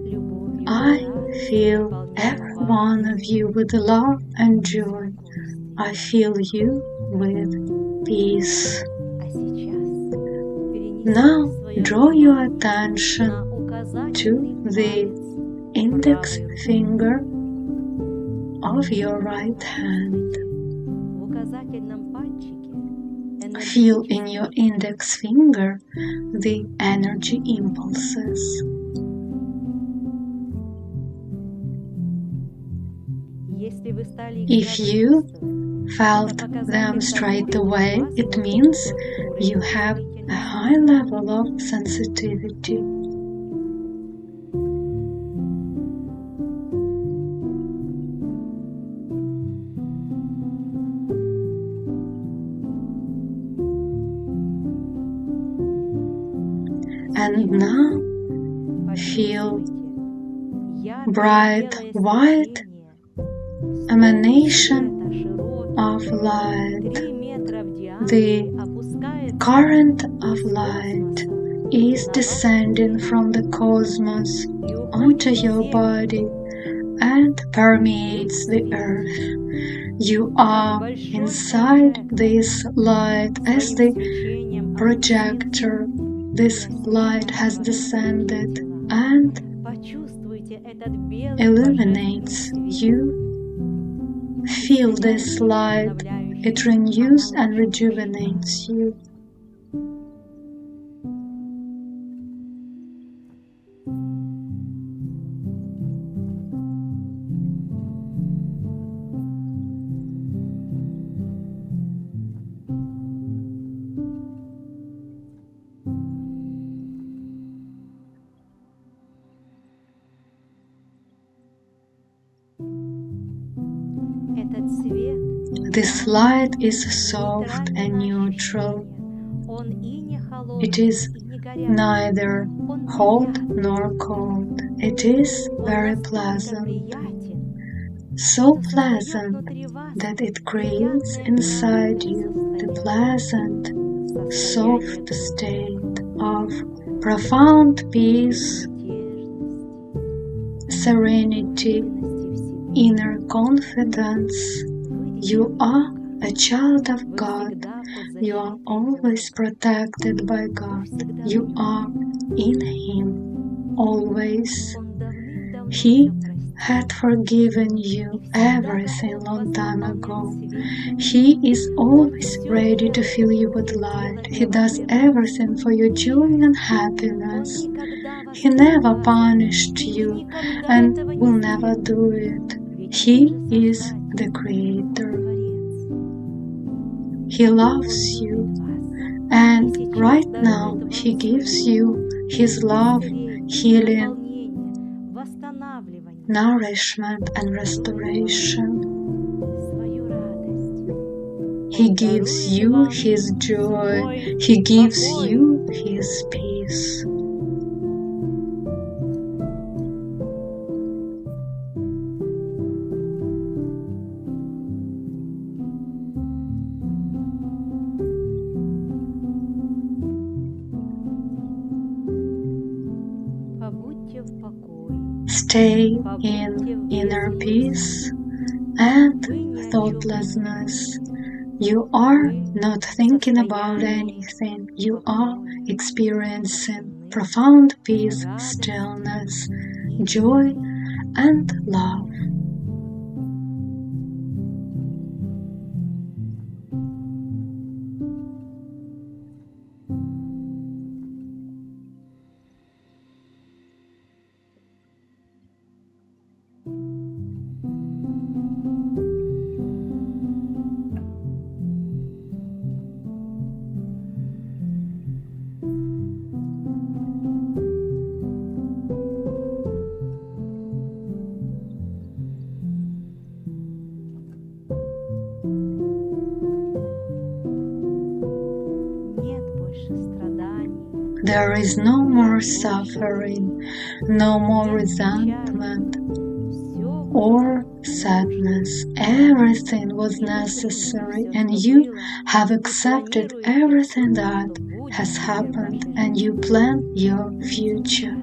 Любовью
I
радость
feel
наполняю
every
вас
one of you with love and joy.
спокойствием.
I feel you with peace.
А сейчас
Now
перенесите свое
draw your
внимание
attention
на указательный
to the
палец
index
правой руки.
finger of your right hand.
В указательном пальчике
Feel in
энергетический
your index finger the energy impulses.
Если вы стали их
If
сразу
you
чувствовать,
felt
это показатель
them
того,
straight
что у
away,
вас
it
очень
means
высокий уровень
you have a
чувствительности.
high level of sensitivity. And now feel
Почувствуйте яркое
bright
белое
white
свечение,
emanation
столб света
of
широкий,
light.
3 метра в
The
диаметре, опускается
current of
из
light
космоса
is
на ваше
descending
тело
from the cosmos
и
onto
уходит в
your
землю.
body and
Вы
permeates
в
the
свете,
earth. You
как
are
большой
inside
прожектор,
this light as
своим
the
свечением
projector. This light has descended and
Почувствуйте этот белый
illuminates
божественный свет,
you. Feel this light. It renews and rejuvenates you.
Этот свет
This light is soft and neutral.
Он и не холодный,
It is
и не горячий.
neither
Он
hot
приятный.
nor cold. It is
Он
very
настолько
pleasant,
приятен,
so
что создает
pleasant
внутри вас
that it creates
приятное
inside
мягкое
you the
состояние,
pleasant,
состояние
soft state of profound peace,
безмятежности,
serenity,
уверенности в себе.
inner confidence.
Вы
You are a child of
Вы
God.
всегда под
You are
защитой
always
Бога.
protected by
Вы
God.
всегда
You
в нем.
are in Him always.
Он давным-давно
He
все простил.
had forgiven
И
you
всегда
everything
готов
long
вас
time
наполнять
ago.
светом.
He is
Он
always
все
ready to
делает
fill you with
для
light. He
вашей
does
радости
everything for your
и
joy and
счастья. Он
happiness.
никогда вас
He
не
never
наказывает
punished
и
you
никогда
and
этого не
will never
сделает.
do it.
Ведь
He
он же
is
Создатель,
the
он
Creator.
Творец.
He
Он
loves
любит
you
вас.
And right now, He gives you His love, healing, nourishment, and restoration. He gives you His joy. He gives you His peace. Stay in inner peace and thoughtlessness. You are not thinking about anything. You are experiencing profound peace, stillness, joy, and love. There is no more suffering, no more resentment or sadness. Everything was necessary, and you have accepted everything that has happened, and you plan your future.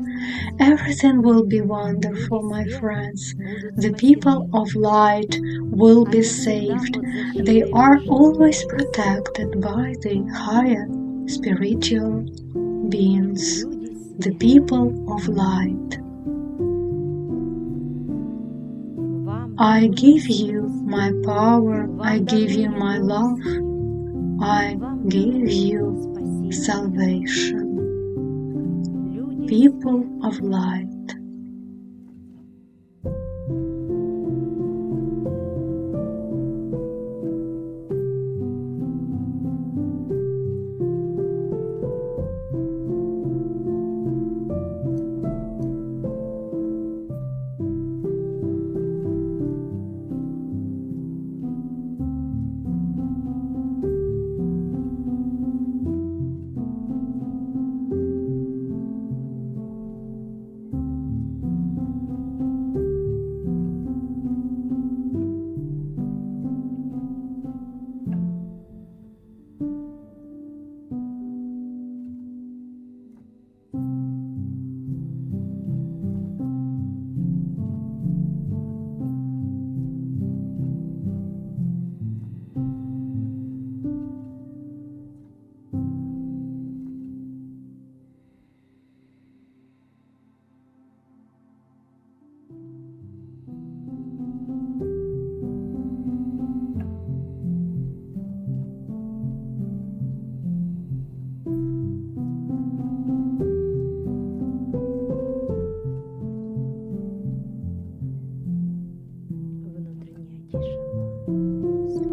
Everything will be wonderful, my friends. The people of light will be saved. They are always protected by the higher spiritual beings, the people of light. I give you my power, I give you my love, I give you salvation. People of light.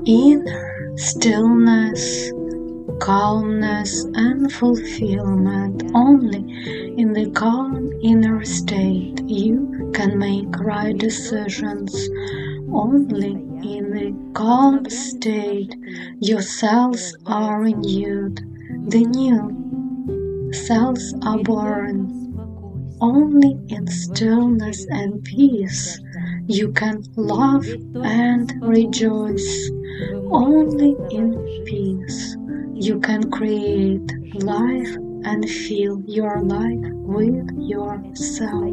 Inner stillness, calmness, and fulfillment. Only in the calm inner state you can make right decisions. Only in the calm state your cells are renewed. The new cells are born. Only in stillness and peace you can love and rejoice. Only in peace you can create life and fill your life with yourself.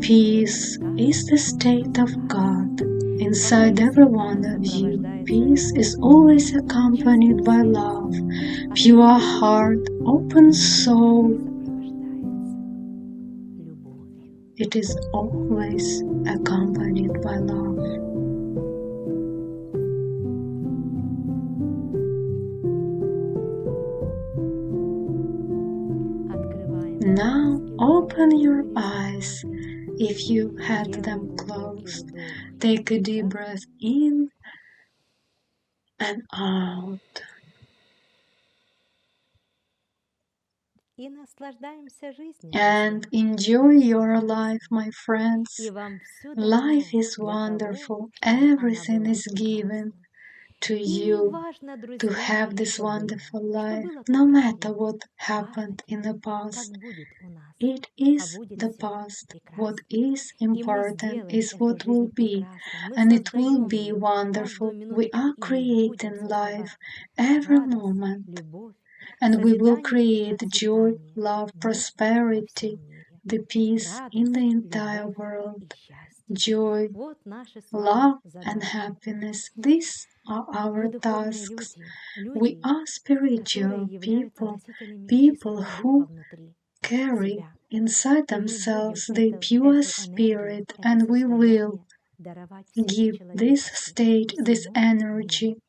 Peace is the state of God inside every one of you. Peace is always accompanied by love, pure heart, open soul. It is always accompanied by love. Now open your eyes if you had them closed. Take a deep breath in and out.
и наслаждаемся жизнью,
and
друзья.
enjoy
Она
your life,
прекрасна.
my friends.
И вам все
Life
дано
is
для того,
wonderful.
чтобы она
Everything
была
is given
прекрасна.
to
И не
you
важно,
to
друзья,
have this
что было.
wonderful
Что
life,
было, то
no matter
прошло.
what
Важно
happened in the
теперь, как
past.
будет у нас.
It
А
is
будет
the
все
past. What
прекрасно.
is
И мы
important
сделаем
is
эту
what will
жизнь
be,
прекрасной. Мы
and it will
создаем
be
ее каждую
wonderful. We
минуточку
are
и мы будем
creating
создавать
life every
радость,
moment,
любовь,
and we will
созидание и
create joy,
процветание,
love,
мир во
prosperity,
всем мире,
the peace in the
радость,
entire
любовь и
world,
счастье.
joy,
Вот наши с вами
love, and
задачи.
happiness. These are our
Мы духовные
tasks.
люди,
We
люди,
are
которые
spiritual
являются
people,
носителями
people
чистого духа
who
внутри
carry
себя.
inside
И мы будем
themselves the pure
эту энергию,
spirit,
это
and we will
состояние даровать всему
give this
человечеству
state,
и
this
всему
energy
миру.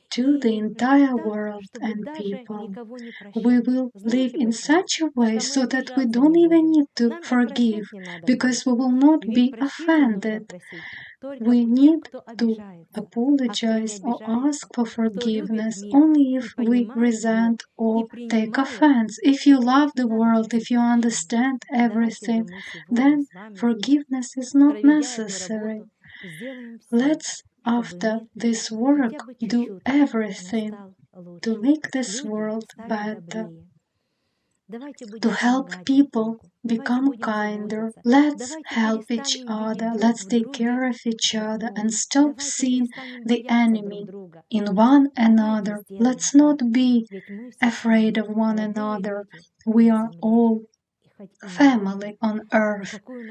to the
И жить
entire
так,
world
чтобы
and
даже
people.
никого не
We
прощать.
will live
Знаете
in
почему?
such a way
Тогда мы
so that we
обижаться не
don't even
будем.
need to
Нам и
forgive,
прощать не надо будет.
because we will not
Ведь
be
прощения нужно
offended.
просить только
We
у тех,
need
кто
to
обижается. А кто не
apologize or
обижается,
ask for
кто любит
forgiveness
мир
only
и
if we
понимает мир
resent
и
or take
принимает,
offense. If you love
не
the
надо
world, if
просить
you
прощения.
understand
Давайте же
everything,
мы сегодня
then
с вами,
forgiveness is not
проведя эту
necessary.
работу, сделаем все,
Let's,
чтобы
after
мир
this work,
хотя бы
do
чуть-чуть, но
everything
стал
to
лучше.
make this
Люди
world
стали
better,
добрее. Давайте
to
будем
help
помогать друг
people
другу. Давайте
become
будем
kinder.
заботиться.
Let's
Давайте
help each
перестанем видеть
other.
друг
Let's
в
take
друге
care of each other
врагов.
and stop
Давайте
seeing
перестанем
the
бояться друг
enemy
друга.
in one
Давайте
another.
сделаем
Let's
так.
not be
Ведь мы все с
afraid
вами
of one
молодые
another.
люди
We
на
are
земле.
all
И хоть и неважно,
family on earth.
какую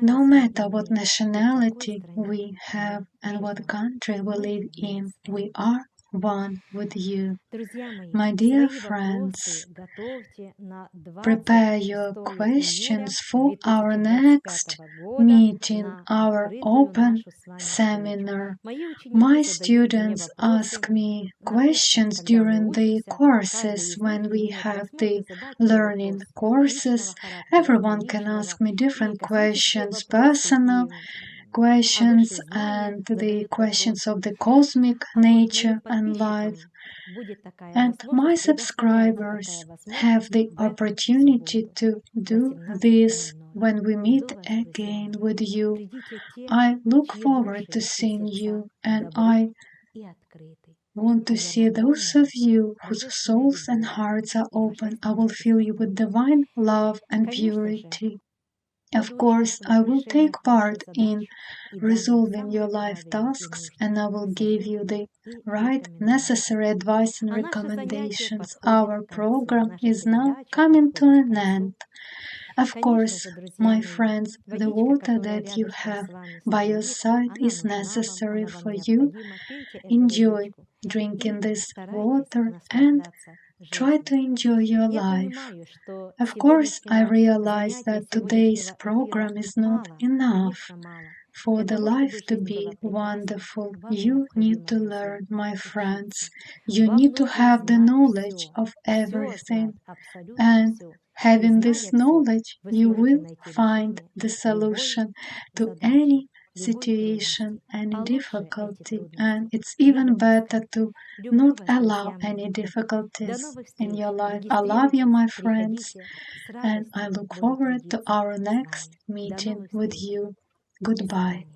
No
национальность мы
matter what
имеем и в какой
nationality
стране
we have
мы
and what
живем.
country we
Мы
live
едины
in,
с
we
вами.
are one with you.
Друзья мои,
My dear
свои вопросы
friends,
готовьте на
prepare
26
your
июля
questions for our
2025
next
года
meeting,
на
our
открытую
open
нашу с вами встречу.
seminar.
Мои ученики
My
задают мне
students
вопросы
ask me
нарочно,
questions
когда мы
during the
учимся. Каждый
courses
из
when
них
we
имеет
have the
возможность задать мне
learning
вопрос личного
courses.
характера или
Everyone can
личного,
ask me
и
different
космические
questions,
вопросы,
personal
и
questions,
высшие знания
and the
задают
questions
вопросы.
of the cosmic
А вот моим
nature and life.
подписчикам будет такая
And my
возможность, предоставляется такая
subscribers have
возможность
the
в эту
opportunity
субботу
to
в
do this
18:00.
when we meet
Жду вас, друзья
again
мои.
with you.
Придите те,
I look
чьи
forward to
души и
seeing
сердца
you, and
добры
I
и открыты.
want to
И я
see those of
наполню вас
you whose
божественной
souls and
любовью
hearts are
и
open. I
божественной
will fill you with
чистотой.
divine love and
Конечно же,
purity. Of
буду
course,
участвовать
I
в
will
решениях
take
ваших
part in
задач и дам вам
resolving your
самые
life
правильные и
tasks, and
нужные
I will give you
советы
the
и
right
рекомендации.
necessary advice and
А наше занятие
recommendations.
подходит
Our
к концу.
program
Наша
is now
передача
coming to
подходит к
an
концу.
end. Of
Конечно
course,
же, друзья
my
мои,
friends, the
водичка,
water
которая
that you
рядышком
have
с вами
by your
стоит,
side
она
is
нужна вам,
necessary
она вам
for you.
необходима. Пейте эту
Enjoy
водичку
drinking
и
this
старайтесь
water and
наслаждаться
try to
жизнью.
enjoy your
Я
life.
понимаю, что
Of course, I
сегодняшнего
realize
занятия,
that today's
сегодняшнего эфира
program is not
мало,
enough
конечно, мало.
for
Для
the
того,
life
чтобы
to
жизнь была
be
прекрасной,
wonderful.
вам
You need
необходимо,
to
друзья,
learn, my friends.
учиться.
You
Вам
need to
нужно
have the
знать
knowledge
все,
of
все знать,
everything.
абсолютно
And
все. И
having this
зная все,
knowledge,
вы
you
сможете
will
найти
find
решение
the
любой
solution to
задачи,
any
любой
situation,
трудности.
any
А лучше эти
difficulty. And
трудности
it's
не
even better
допускать.
to
Люблю
not
вас,
allow
друзья мои.
any
До
difficulties
новых
in your
встреч.
life. I love you,
Регистрируйтесь,
my friends,
приходите. С
and I
радостью
look
буду
forward to
трудиться
our
с
next
вами. До
meeting
новых
with
встреч.
you.
До
Goodbye.
свидания.